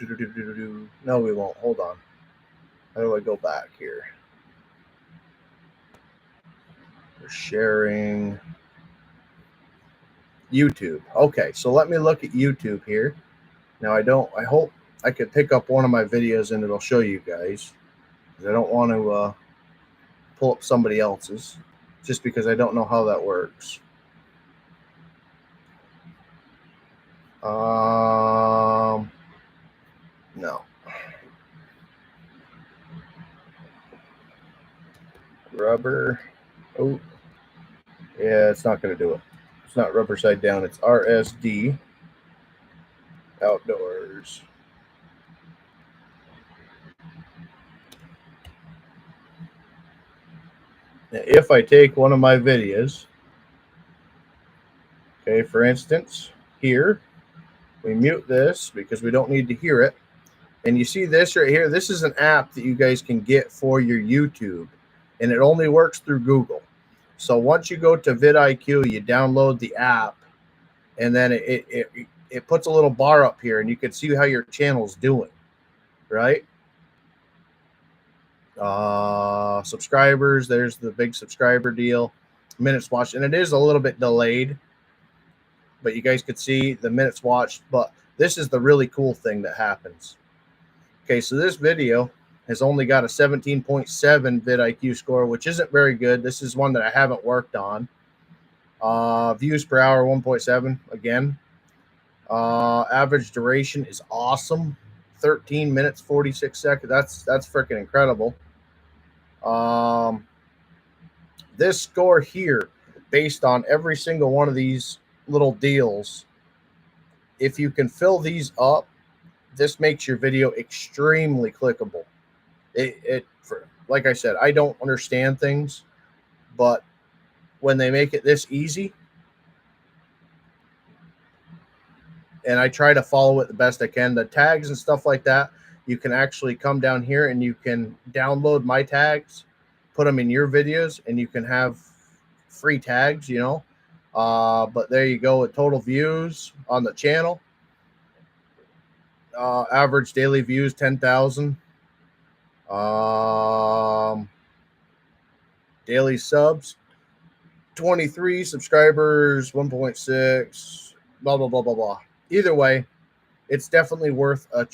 No, we won't. Hold on. How do I go back here? We're sharing YouTube. Okay, so let me look at YouTube here. Now I hope I could pick up one of my videos and it'll show you guys, because I don't want to pull up somebody else's just because I don't know how that works. No. Rubber. Oh, yeah, it's not going to do it. It's not rubber side down. It's RSD Outdoors. Now, if I take one of my videos, okay, for instance, here, we mute this because we don't need to hear it. And you see this right here? This is an app that you guys can get for your YouTube, and it only works through Google. So once you go to vidIQ, you download the app, and then it puts a little bar up here, and you can see how your channel's doing, right? Subscribers, there's the big subscriber deal, minutes watched, and it is a little bit delayed, but you guys could see the minutes watched. But this is the really cool thing that happens. Okay, so this video has only got a 17.7 vidIQ score, which isn't very good. This is one that I haven't worked on. Views per hour, 1.7 again. Average duration is awesome, 13 minutes 46 seconds. That's freaking incredible. This score here, based on every single one of these little deals, if you can fill these up, this makes your video extremely clickable. Like I said, I don't understand things, but when they make it this easy, and I try to follow it the best I can, the tags and stuff like that, you can actually come down here and you can download my tags, put them in your videos, and you can have free tags, you know. But there you go with total views on the channel. Average daily views, 10,000. Daily subs, 23. Subscribers, 1.6. Blah, blah, blah, blah, blah. Either way, it's definitely worth a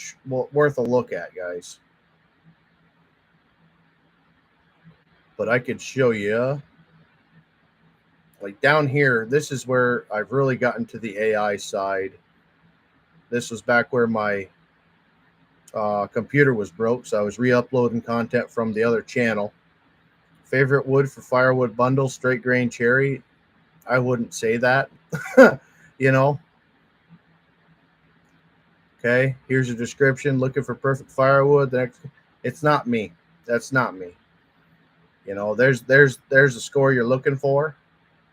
look at, guys. But I could show you, like down here, this is where I've really gotten to the AI side. This was back where my computer was broke, so I was re-uploading content from the other channel. Favorite wood for firewood bundle, straight grain cherry. I wouldn't say that. You know. Okay, here's a description. Looking for perfect firewood. It's not me. That's not me. You know, there's a score you're looking for.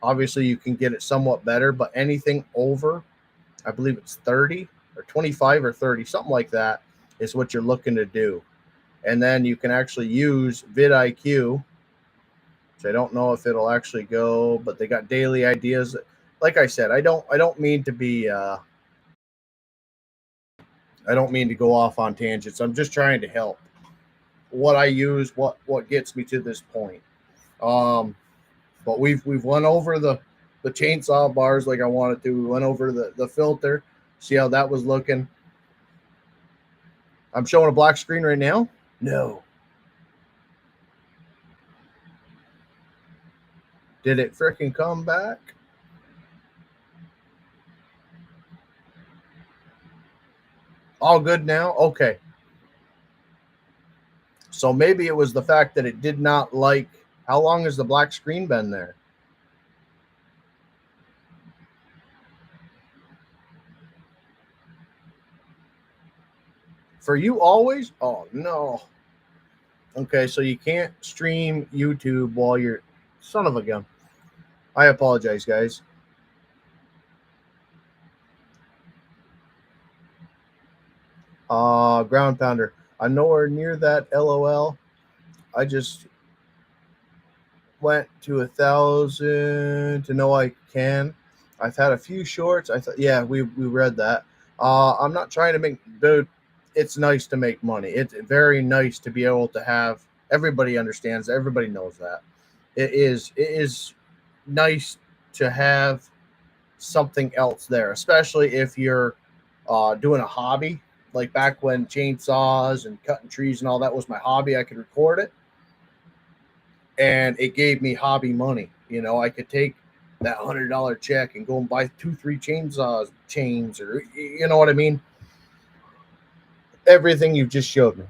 Obviously, you can get it somewhat better, but anything over, I believe it's 30 or 25 or 30, something like that, is what you're looking to do. And then you can actually use vidIQ, which I don't know if it'll actually go, but they got daily ideas. Like I said, I don't mean to be I don't mean to go off on tangents. I'm just trying to help. What I use, what gets me to this point. But we've went over the chainsaw bars like I wanted to. We went over the filter, see how that was looking. I'm showing a black screen right now. No. Did it freaking come back? All good now? Okay. So maybe it was the fact that it did not like. How long has the black screen been there? For you always? Oh, no. Okay, so you can't stream YouTube while you're... Son of a gun. I apologize, guys. Ground pounder. I'm nowhere near that, LOL. I just went to 1,000 to know I can. I've had a few shorts. I thought, yeah, we read that. I'm not trying to make, dude, it's nice to make money. It's very nice to be able to have, everybody understands, everybody knows that. It is nice to have something else there, especially if you're doing a hobby. Like back when chainsaws and cutting trees and all that was my hobby, I could record it. And it gave me hobby money. You know, I could take that $100 check and go and buy 2-3 chainsaws, chains, or you know what I mean? Everything you just showed me.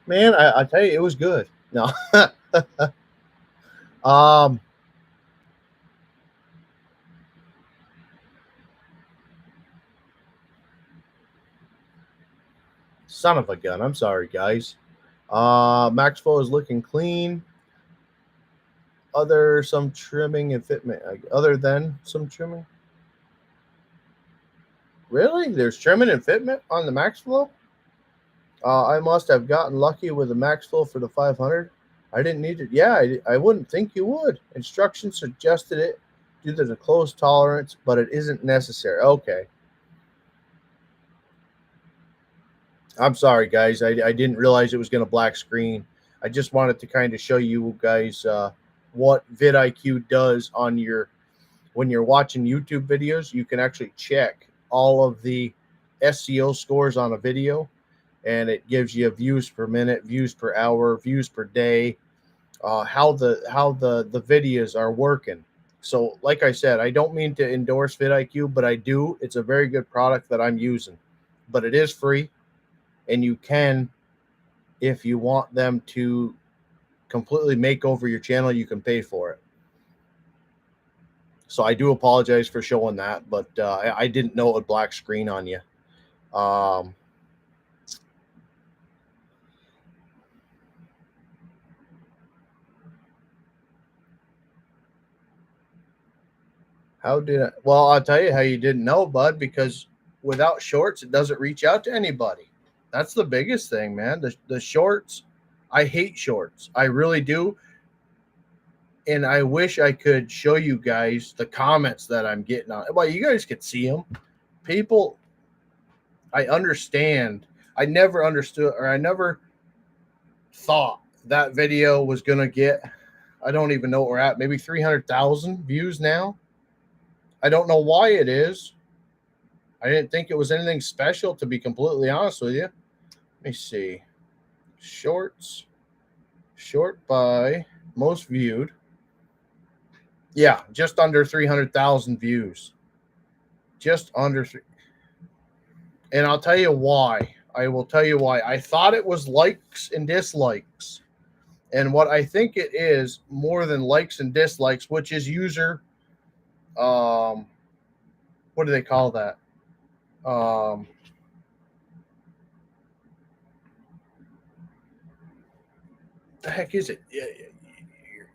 Man, I tell you, it was good. No. Son of a gun. I'm sorry, guys. Maxflow is looking clean. Other than some trimming. Really? There's trimming and fitment on the Maxflow? I must have gotten lucky with the Maxflow for the 500. I didn't need it. Yeah, I wouldn't think you would. Instructions suggested it due to the close tolerance, but it isn't necessary. Okay. I'm sorry, guys. I didn't realize it was going to black screen. I just wanted to kind of show you guys what vidIQ does on your, when you're watching YouTube videos. You can actually check all of the SEO scores on a video, and it gives you views per minute, views per hour, views per day, how the videos are working. So, like I said, I don't mean to endorse vidIQ, but I do. It's a very good product that I'm using, but it is free, and you can, if you want them to completely make over your channel, you can pay for it. So I do apologize for showing that, but I didn't know it would black screen on you. How did I? Well, I'll tell you how you didn't know, bud, because without shorts, it doesn't reach out to anybody. That's the biggest thing, man. The shorts, I hate shorts. I really do. And I wish I could show you guys the comments that I'm getting on. Well, you guys could see them. People, I understand. I never understood, or I never thought that video was going to get, I don't even know what we're at, maybe 300,000 views now. I don't know why it is. I didn't think it was anything special, to be completely honest with you. Let me see. Shorts. Short by most viewed. Yeah, just under 300,000 views. Just under. And I'll tell you why. I will tell you why. I thought it was likes and dislikes. And what I think it is, more than likes and dislikes, which is user, what do they call that? The heck is it? You're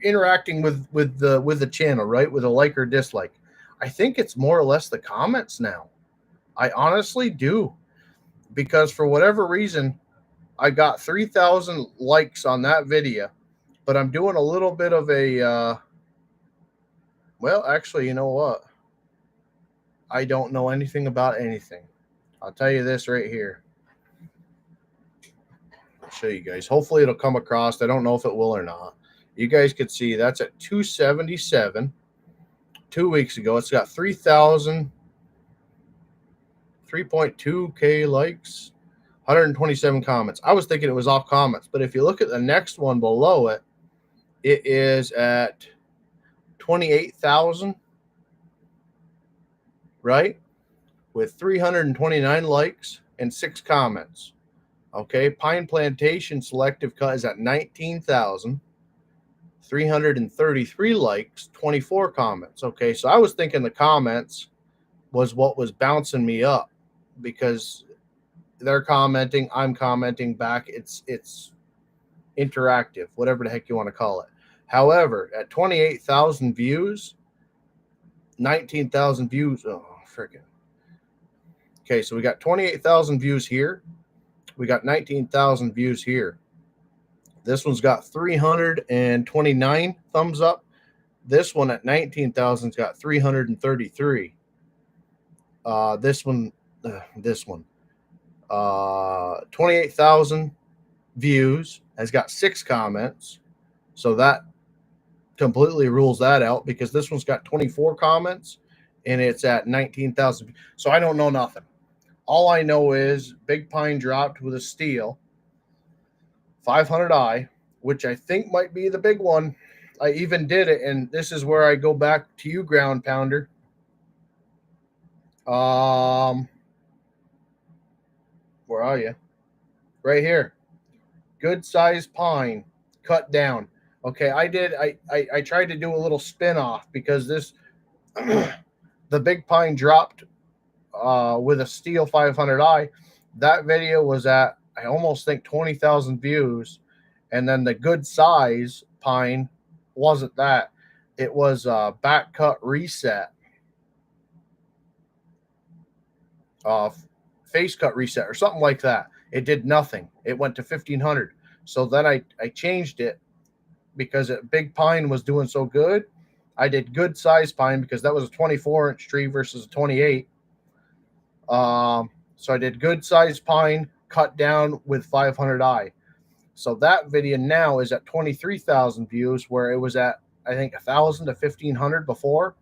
interacting with the channel, right? With a like or dislike. I think it's more or less the comments now. I honestly do, because for whatever reason, I got 3,000 likes on that video, but I'm doing a little bit of a. Well, actually, you know what? I don't know anything about anything. I'll tell you this right here. I'll show you guys. Hopefully it'll come across. I don't know if it will or not. You guys could see that's at 277 2 weeks ago. It's got 3.2K likes, 127 comments. I was thinking it was off comments, but if you look at the next one below it, it is at 28,000, right? With 329 likes and 6 comments. Okay, Pine Plantation selective cut is at 19,333 likes, 24 comments. Okay, so I was thinking the comments was what was bouncing me up, because they're commenting, I'm commenting back. It's interactive, whatever the heck you want to call it. However, at 28,000 views, 19,000 views. Oh, freaking. Okay, so we got 28,000 views here. We got 19,000 views here. This one's got 329 thumbs up. This one at 19,000's got 333. This one, 28,000 views, has got 6 comments. So that completely rules that out, because this one's got 24 comments and it's at 19,000. So I don't know nothing. All I know is Big Pine dropped with a steel 500i, which I think might be the big one. I even did it, and this is where I go back to you, Ground Pounder. Where are you? Right here. Good size pine cut down. Okay, I tried to do a little spin off, because this the Big Pine dropped with a steel 500i. That video was at, I almost think, 20,000 views, and then the good size pine wasn't that. It was back cut reset, face cut reset, or something like that. It did nothing. It went to 1,500. So then I changed it, because Big Pine was doing so good. I did good size pine, because that was a 24-inch tree versus a 28. So I did good size pine cut down with 500i. So that video now is at 23,000 views, where it was at, I think, 1,000 to 1,500 before.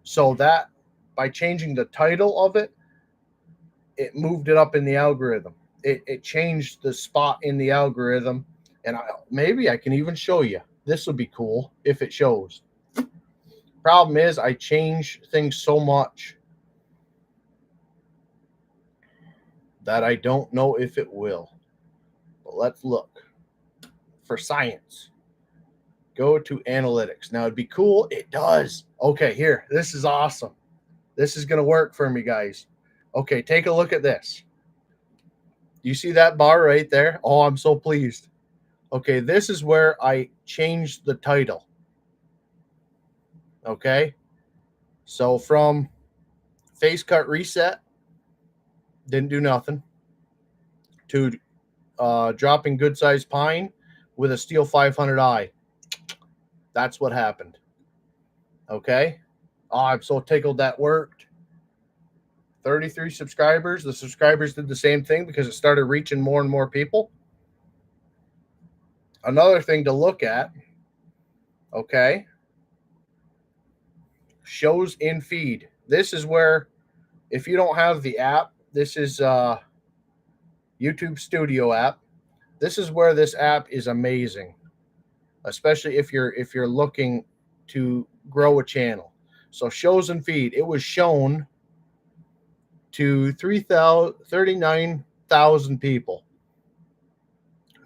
So that, by changing the title of it, it moved it up in the algorithm. it changed the spot in the algorithm. And maybe I can even show you. This would be cool if it shows. Problem is, I change things so much that I don't know if it will. But let's look for science. Go to analytics. Now, it'd be cool. It does. Okay, here. This is awesome. This is going to work for me, guys. Okay, take a look at this. You see that bar right there? Oh, I'm so pleased. Okay, this is where I changed the title. Okay, so from face cut reset, didn't do nothing, to dropping good size pine with a steel 500i. That's what happened. Okay, oh, I'm so tickled that worked. 33 subscribers. The subscribers did the same thing because it started reaching more and more people. Another thing to look at, okay, shows in feed. This is where, if you don't have the app, this is YouTube Studio app. This is where this app is amazing, especially if you're looking to grow a channel. So shows and feed, it was shown to 39,000 people.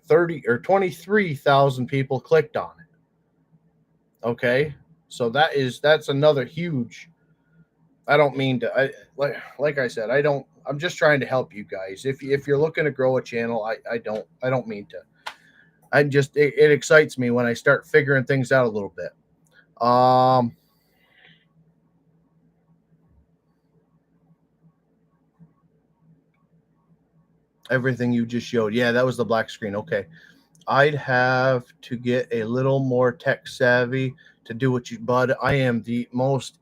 30 or 23,000 people clicked on it. Okay, so that's another huge. I don't mean to. Like I said, I'm just trying to help you guys. If you're looking to grow a channel, I don't mean to. It excites me when I start figuring things out a little bit. Everything you just showed. Yeah, that was the black screen. Okay. I'd have to get a little more tech savvy to do what you, bud. I am the most.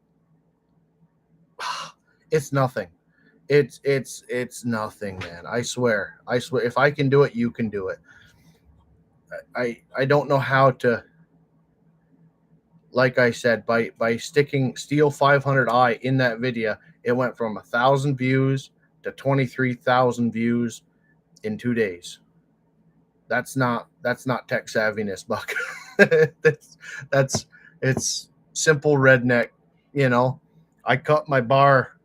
It's nothing. It's nothing, man. I swear. If I can do it, you can do it. I don't know how to. Like I said, by sticking Steel 500i in that video, it went from 1,000 views to 23,000 views in 2 days. That's not tech savviness, Buck. It's simple redneck. You know, I cut my bar.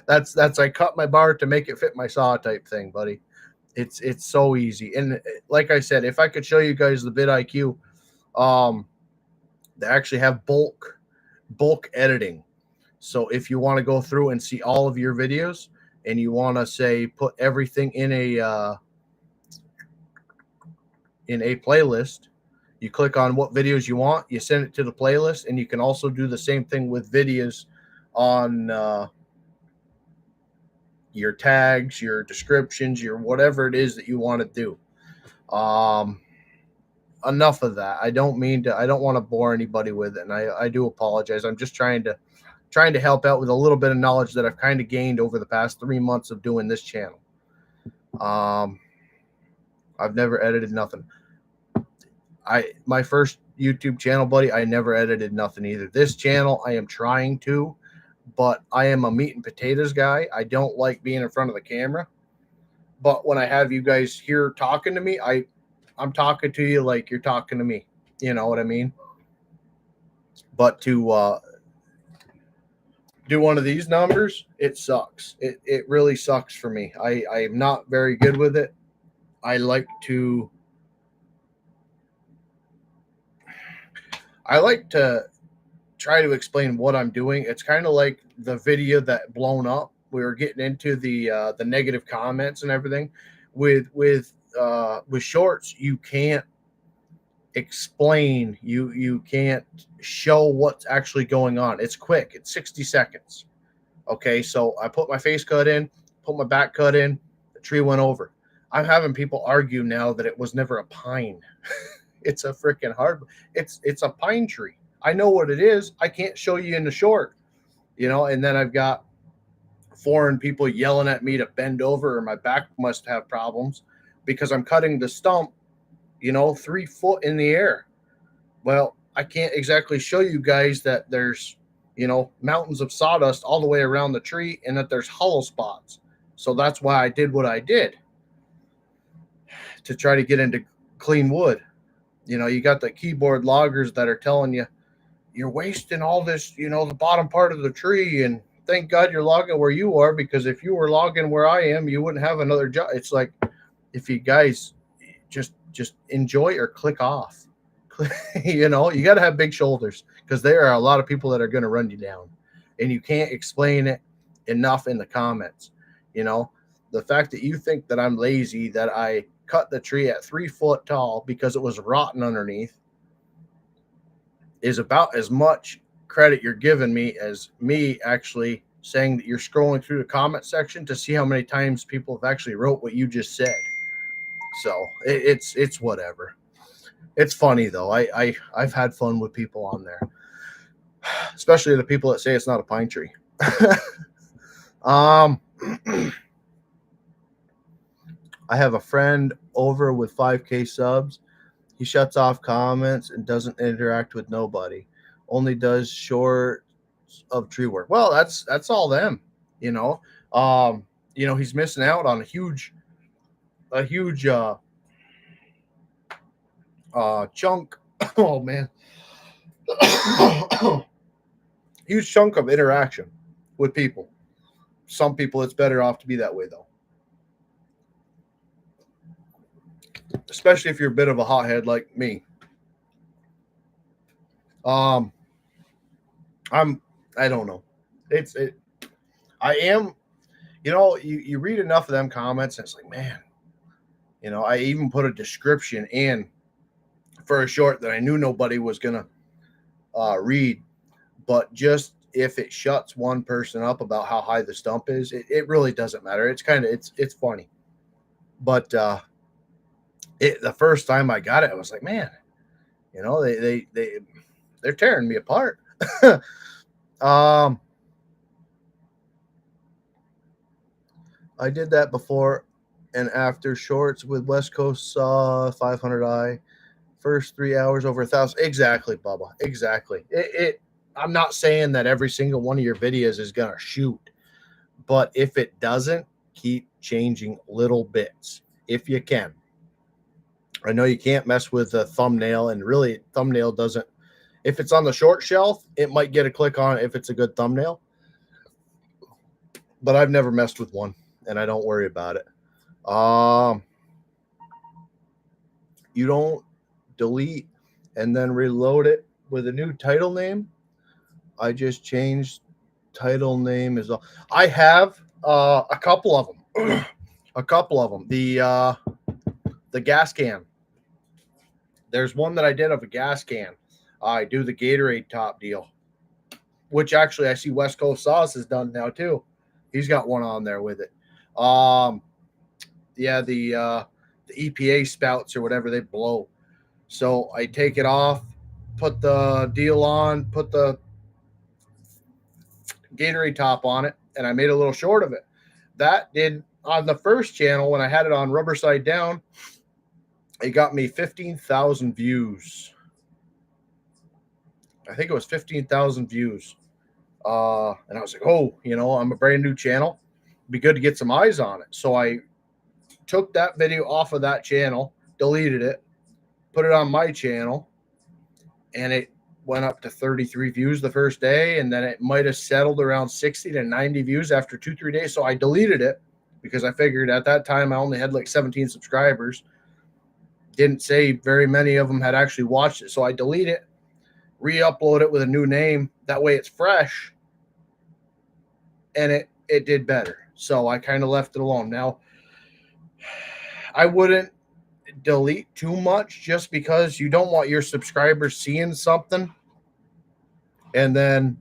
that's I cut my bar to make it fit my saw type thing, buddy. It's so easy. And like I said, if I could show you guys the vidIQ, they actually have bulk editing. So if you want to go through and see all of your videos and you want to say put everything in a playlist, you click on what videos you want, you send it to the playlist, and you can also do the same thing with videos on your tags, your descriptions, your whatever it is that you want to do. Enough of that. I don't want to bore anybody with it, and I do apologize. I'm just trying to help out with a little bit of knowledge that I've kind of gained over the past 3 months of doing this channel. I've never edited nothing. My first YouTube channel, buddy, I never edited nothing either. This channel, I am trying to, but I am a meat and potatoes guy. I don't like being in front of the camera. But when I have you guys here talking to me, I'm talking to you like you're talking to me. You know what I mean? But to do one of these numbers, it sucks. It really sucks for me. I am not very good with it. I like to try to explain what I'm doing. It's kind of like the video that blown up. We were getting into the negative comments and everything. With shorts, you can't explain. You can't show what's actually going on. It's quick. It's 60 seconds. Okay, so I put my face cut in, put my back cut in. The tree went over. I'm having people argue now that it was never a pine. It's a freaking hard. It's a pine tree. I know what it is. I can't show you in the short, you know. And then I've got foreign people yelling at me to bend over, or my back must have problems because I'm cutting the stump, 3 foot in the air. Well, I can't exactly show you guys that there's, mountains of sawdust all the way around the tree and that there's hollow spots. So that's why I did what I did, to try to get into clean wood. You got the keyboard loggers that are telling you you're wasting all this, the bottom part of the tree, and thank God you're logging where you are, because if you were logging where I am, you wouldn't have another job. It's like, if you guys just enjoy or click off. You got to have big shoulders, because there are a lot of people that are going to run you down, and you can't explain it enough in the comments. The fact that you think that I'm lazy, that I cut the tree at 3 foot tall because it was rotten underneath, is about as much credit you're giving me as me actually saying that you're scrolling through the comment section to see how many times people have actually wrote what you just said. So it's whatever. It's funny though. I've had fun with people on there, especially the people that say it's not a pine tree. I have a friend over with 5K subs. He shuts off comments and doesn't interact with nobody. Only does shorts of tree work. Well, that's all them. He's missing out on a huge chunk. Oh man. Huge chunk of interaction with people. Some people, it's better off to be that way though. Especially if you're a bit of a hothead like me. I don't know. I am, you read enough of them comments and it's like, man, I even put a description in for a short that I knew nobody was going to read, but just if it shuts one person up about how high the stump is, it really doesn't matter. It's it's funny. But the first time I got it, I was like, man, they're tearing me apart. I did that before and after shorts with West Coast Saw 500i. First 3 hours over 1,000. Exactly, Bubba. Exactly. I'm not saying that every single one of your videos is gonna shoot, but if it doesn't, keep changing little bits if you can. I know you can't mess with a thumbnail, and really, thumbnail doesn't. If it's on the short shelf, it might get a click on it if it's a good thumbnail. But I've never messed with one, and I don't worry about it. You don't delete and then reload it with a new title name. I just changed title name as well. I have a couple of them. A couple of them. The gas can. There's one that I did of a gas can. I do the Gatorade top deal, which actually I see West Coast Sauce has done now too. He's got one on there with it. Yeah, the EPA spouts or whatever, they blow. So I take it off, put the deal on, put the Gatorade top on it, and I made a little short of it. That did, on the first channel when I had it on rubber side down, it got me 15,000 views. I think it was 15,000 views. And I was like, oh, I'm a brand new channel. It'd be good to get some eyes on it. So I took that video off of that channel, deleted it, put it on my channel, and it went up to 33 views the first day, and then it might have settled around 60 to 90 views after 2-3 days. So I deleted it because I figured at that time I only had like 17 subscribers. Didn't say very many of them had actually watched it. So I delete it, re-upload it with a new name. That way it's fresh. And it did better. So I kind of left it alone. Now, I wouldn't delete too much just because you don't want your subscribers seeing something and then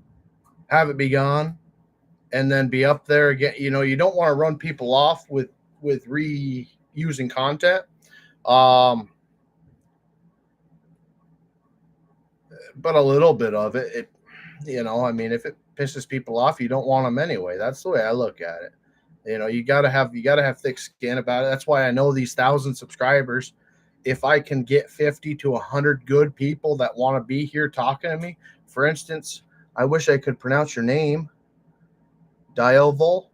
have it be gone and then be up there again. You don't want to run people off with reusing content. But a little bit of it, if it pisses people off, you don't want them anyway. That's the way I look at it. You gotta have thick skin about it. That's why I know these 1,000 subscribers. If I can get 50 to 100 good people that want to be here talking to me, for instance, I wish I could pronounce your name, Diovol.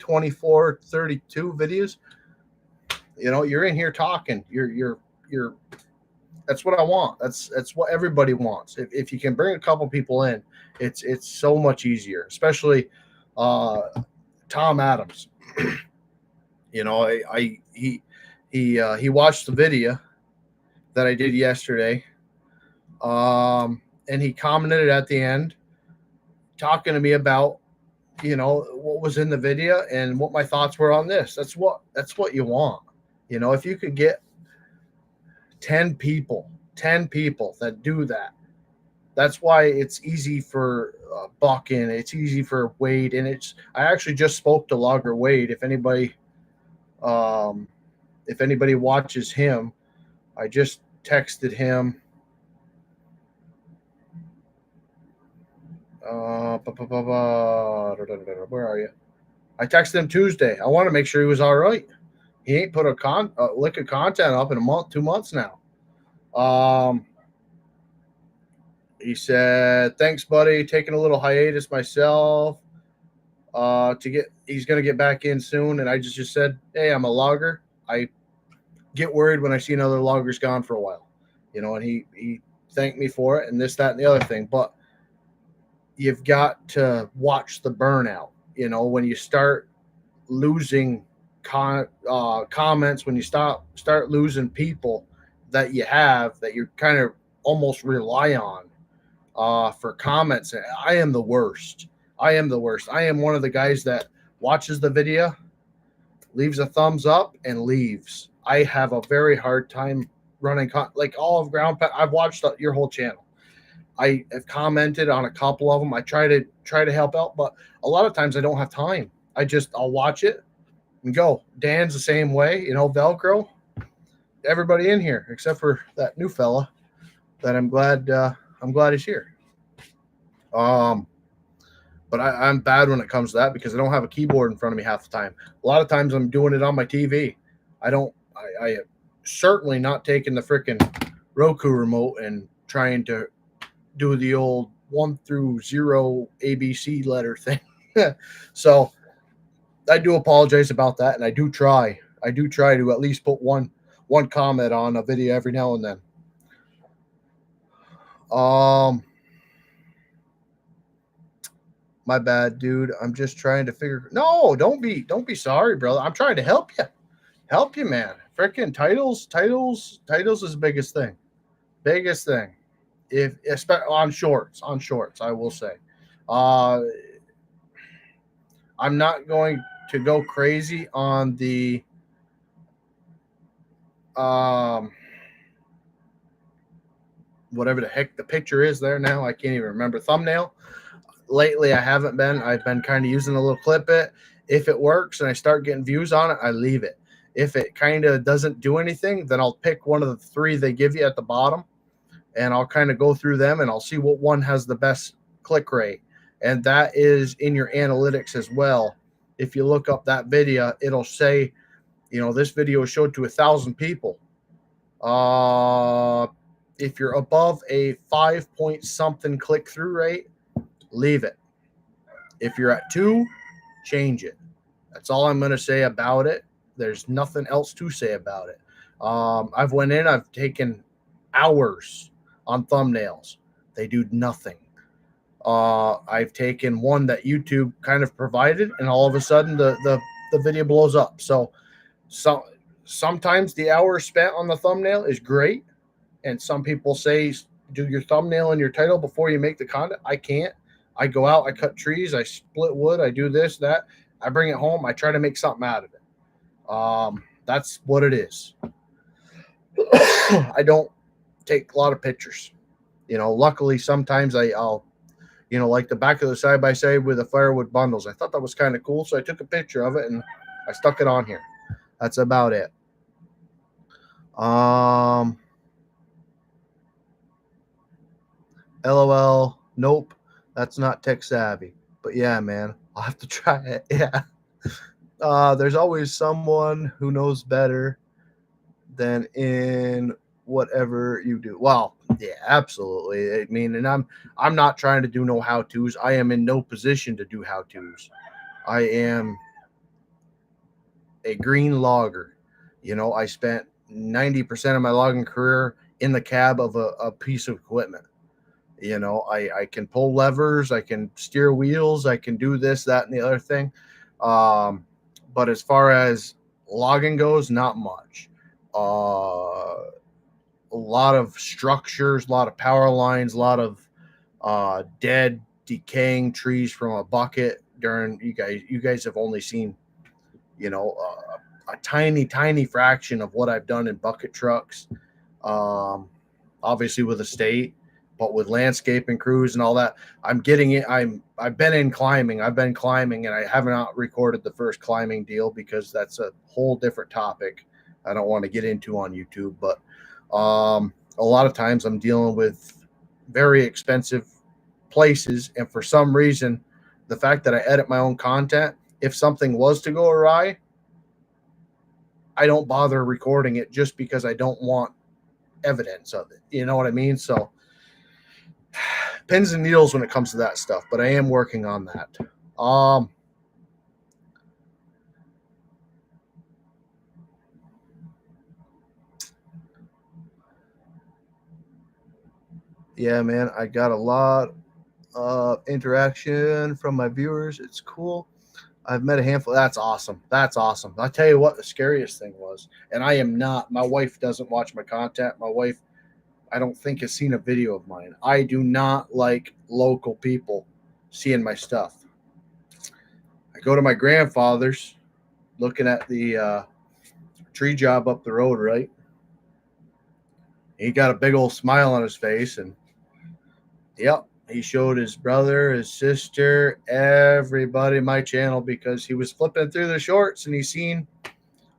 24, 32 videos. You know, you're in here talking. You're that's what I want. That's what everybody wants. If you can bring a couple people in, it's so much easier, especially Tom Adams. You know, he watched the video that I did yesterday, and he commented at the end, talking to me about, you know, what was in the video and what my thoughts were on this. That's what you want. You know, if you could get 10 people that do that, that's why it's easy for Buck, and it's easy for Wade. And I actually just spoke to Logger Wade. If anybody watches him, I just texted him. Where are you? I texted him Tuesday. I want to make sure he was all right. He ain't put a lick of content up in a month, 2 months now. He said, "Thanks, buddy. Taking a little hiatus myself. He's gonna get back in soon." And I just said, "Hey, I'm a logger. I get worried when I see another logger's gone for a while, you know." And he thanked me for it, and this, that, and the other thing. But you've got to watch the burnout. You know, when you start losing comments, when you start losing people that you kind of almost rely on for comments. I am the worst. I am one of the guys that watches the video, leaves a thumbs up, and leaves. I have a very hard time running like all of Ground Pound. I've watched your whole channel. I have commented on a couple of them. I try to help out, but a lot of times I don't have time. I'll watch it and go. Dan's the same way, you know, Velcro. Everybody in here except for that new fella that I'm glad he's here. But I'm bad when it comes to that because I don't have a keyboard in front of me half the time. A lot of times I'm doing it on my TV. I certainly not taking the freaking Roku remote and trying to do the old 1 through 0 ABC letter thing. So I do apologize about that, and I do try to at least put one comment on a video every now and then. My bad, dude. I'm just trying to figure. No, don't be sorry, brother. I'm trying to help you, man. Freaking titles is the biggest thing. If especially on shorts, I will say. I'm not going to go crazy on the whatever the heck the picture is there now. I can't even remember. Thumbnail. Lately, I haven't been. I've been kind of using a little clip it. If it works and I start getting views on it, I leave it. If it kind of doesn't do anything, then I'll pick one of the 3 they give you at the bottom, and I'll kind of go through them, and I'll see what one has the best click rate. And that is in your analytics as well. If you look up that video, it'll say, you know, this video is showed to 1,000 people. If you're above a 5 point something click through rate, leave it. If you're at 2, change it. That's all I'm going to say about it. There's nothing else to say about it. I've taken hours on thumbnails. They do nothing. I've taken one that YouTube kind of provided, and all of a sudden the video blows up. So sometimes the hour spent on the thumbnail is great, and some people say do your thumbnail and your title before you make the content. I can't. I go out, I cut trees, I split wood, I do this, that. I bring it home, I try to make something out of it. That's what it is. I don't take a lot of pictures. You know, luckily sometimes I'll, you know, like the back of the side-by-side with the firewood bundles. I thought that was kind of cool, so I took a picture of it and I stuck it on here. That's about it. LOL, nope. That's not tech savvy. But yeah, man, I'll have to try it. Yeah. There's always someone who knows better than in whatever you do. Well, yeah, absolutely. I mean, and I'm not trying to do no how-tos. I am in no position to do how-tos. I am a green logger. You know, I spent 90% of my logging career in the cab of a piece of equipment. You know, I can pull levers, I can steer wheels, I can do this, that, and the other thing. But as far as logging goes, not much. A lot of structures, a lot of power lines, a lot of dead, decaying trees from a bucket. During you guys have only seen, you know, a tiny fraction of what I've done in bucket trucks. Obviously with a state, but with landscaping crews and all that, I'm getting it. I've been climbing, and I have not recorded the first climbing deal because that's a whole different topic I don't want to get into on YouTube. But a lot of times I'm dealing with very expensive places, and for some reason, the fact that I edit my own content, if something was to go awry, I don't bother recording it just because I don't want evidence of it. You know what I mean? So pins and needles when it comes to that stuff, but I am working on that. Yeah, man, I got a lot of interaction from my viewers. It's cool. I've met a handful. That's awesome. That's awesome. I'll tell you what the scariest thing was, and I am not, my wife doesn't watch my content. My wife, I don't think, has seen a video of mine. I do not like local people seeing my stuff. I go to my grandfather's, looking at the tree job up the road, right? He got a big old smile on his face, and yep, he showed his brother, his sister, everybody my channel because he was flipping through the shorts and he seen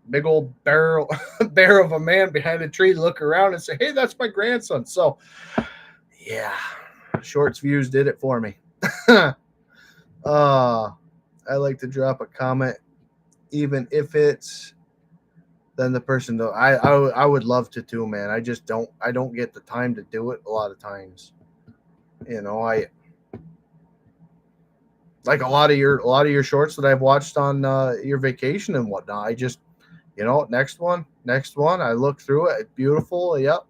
big old barrel bear of a man behind a tree, look around and say, "Hey, that's my grandson." So yeah, shorts views did it for me. I like to drop a comment, even if it's then the person though. I would love to too, man. I don't get the time to do it a lot of times. You know, I like a lot of your shorts that I've watched on your vacation and whatnot. I just, you know, next one. I look through it, beautiful. Yep.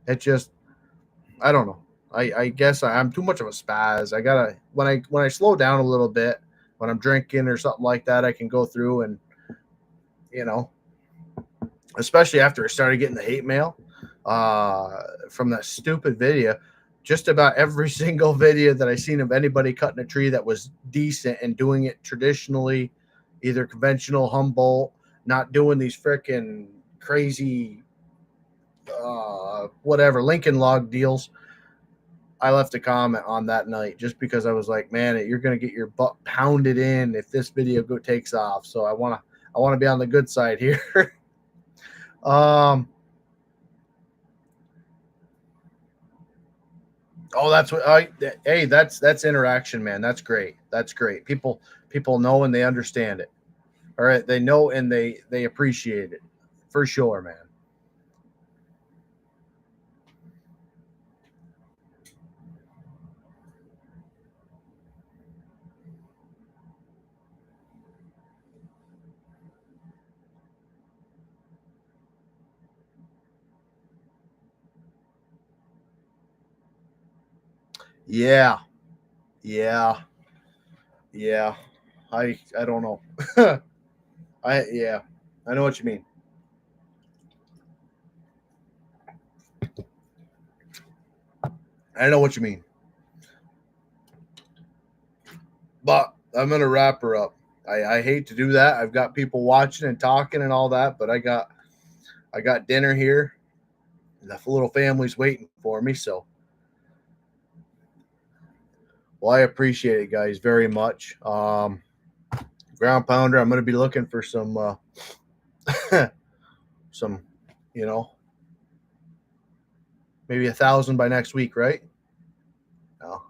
It just, I don't know. I guess I'm too much of a spaz. I gotta when I slow down a little bit when I'm drinking or something like that, I can go through and, you know, especially after I started getting the hate mail from that stupid video. Just about every single video that I seen of anybody cutting a tree that was decent and doing it traditionally, either conventional, Humboldt, not doing these freaking crazy whatever Lincoln log deals. I left a comment on that night just because I was like, man, you're gonna get your butt pounded in if this video takes off. So I wanna be on the good side here. Oh, that's what hey, that's interaction, man. That's great. That's great. People know and they understand it. All right, they know and they appreciate it. For sure, man. Yeah. Yeah. Yeah. I don't know. Yeah. I know what you mean. I know what you mean. But I'm gonna wrap her up. I hate to do that. I've got people watching and talking and all that, but I got dinner here. The little family's waiting for me, so well, I appreciate it, guys, very much. Ground pounder. I'm gonna be looking for some some, you know, maybe 1,000 by next week, right? No,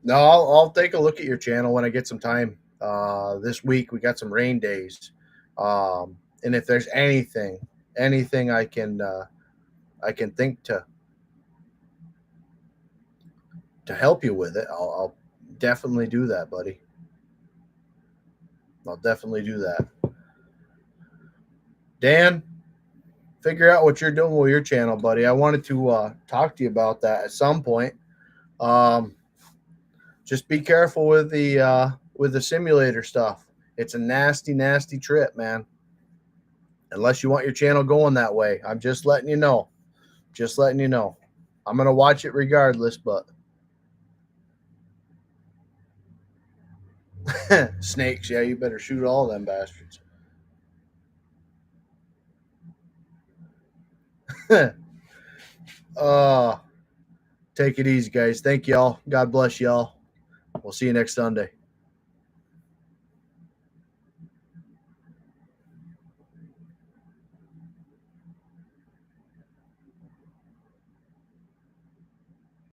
no, I'll take a look at your channel when I get some time. This week we got some rain days, and if there's anything I can think to help you with it, I'll definitely do that, buddy. I'll definitely do that. Dan, figure out what you're doing with your channel, buddy. I wanted to talk to you about that at some point. Um, just be careful with the simulator stuff. It's a nasty, nasty trip, man. Unless you want your channel going that way, I'm just letting you know. Just letting you know. I'm gonna watch it regardless, but snakes, yeah, you better shoot all them bastards. uh Take it easy, guys. Thank y'all. God bless y'all. We'll see you next Sunday.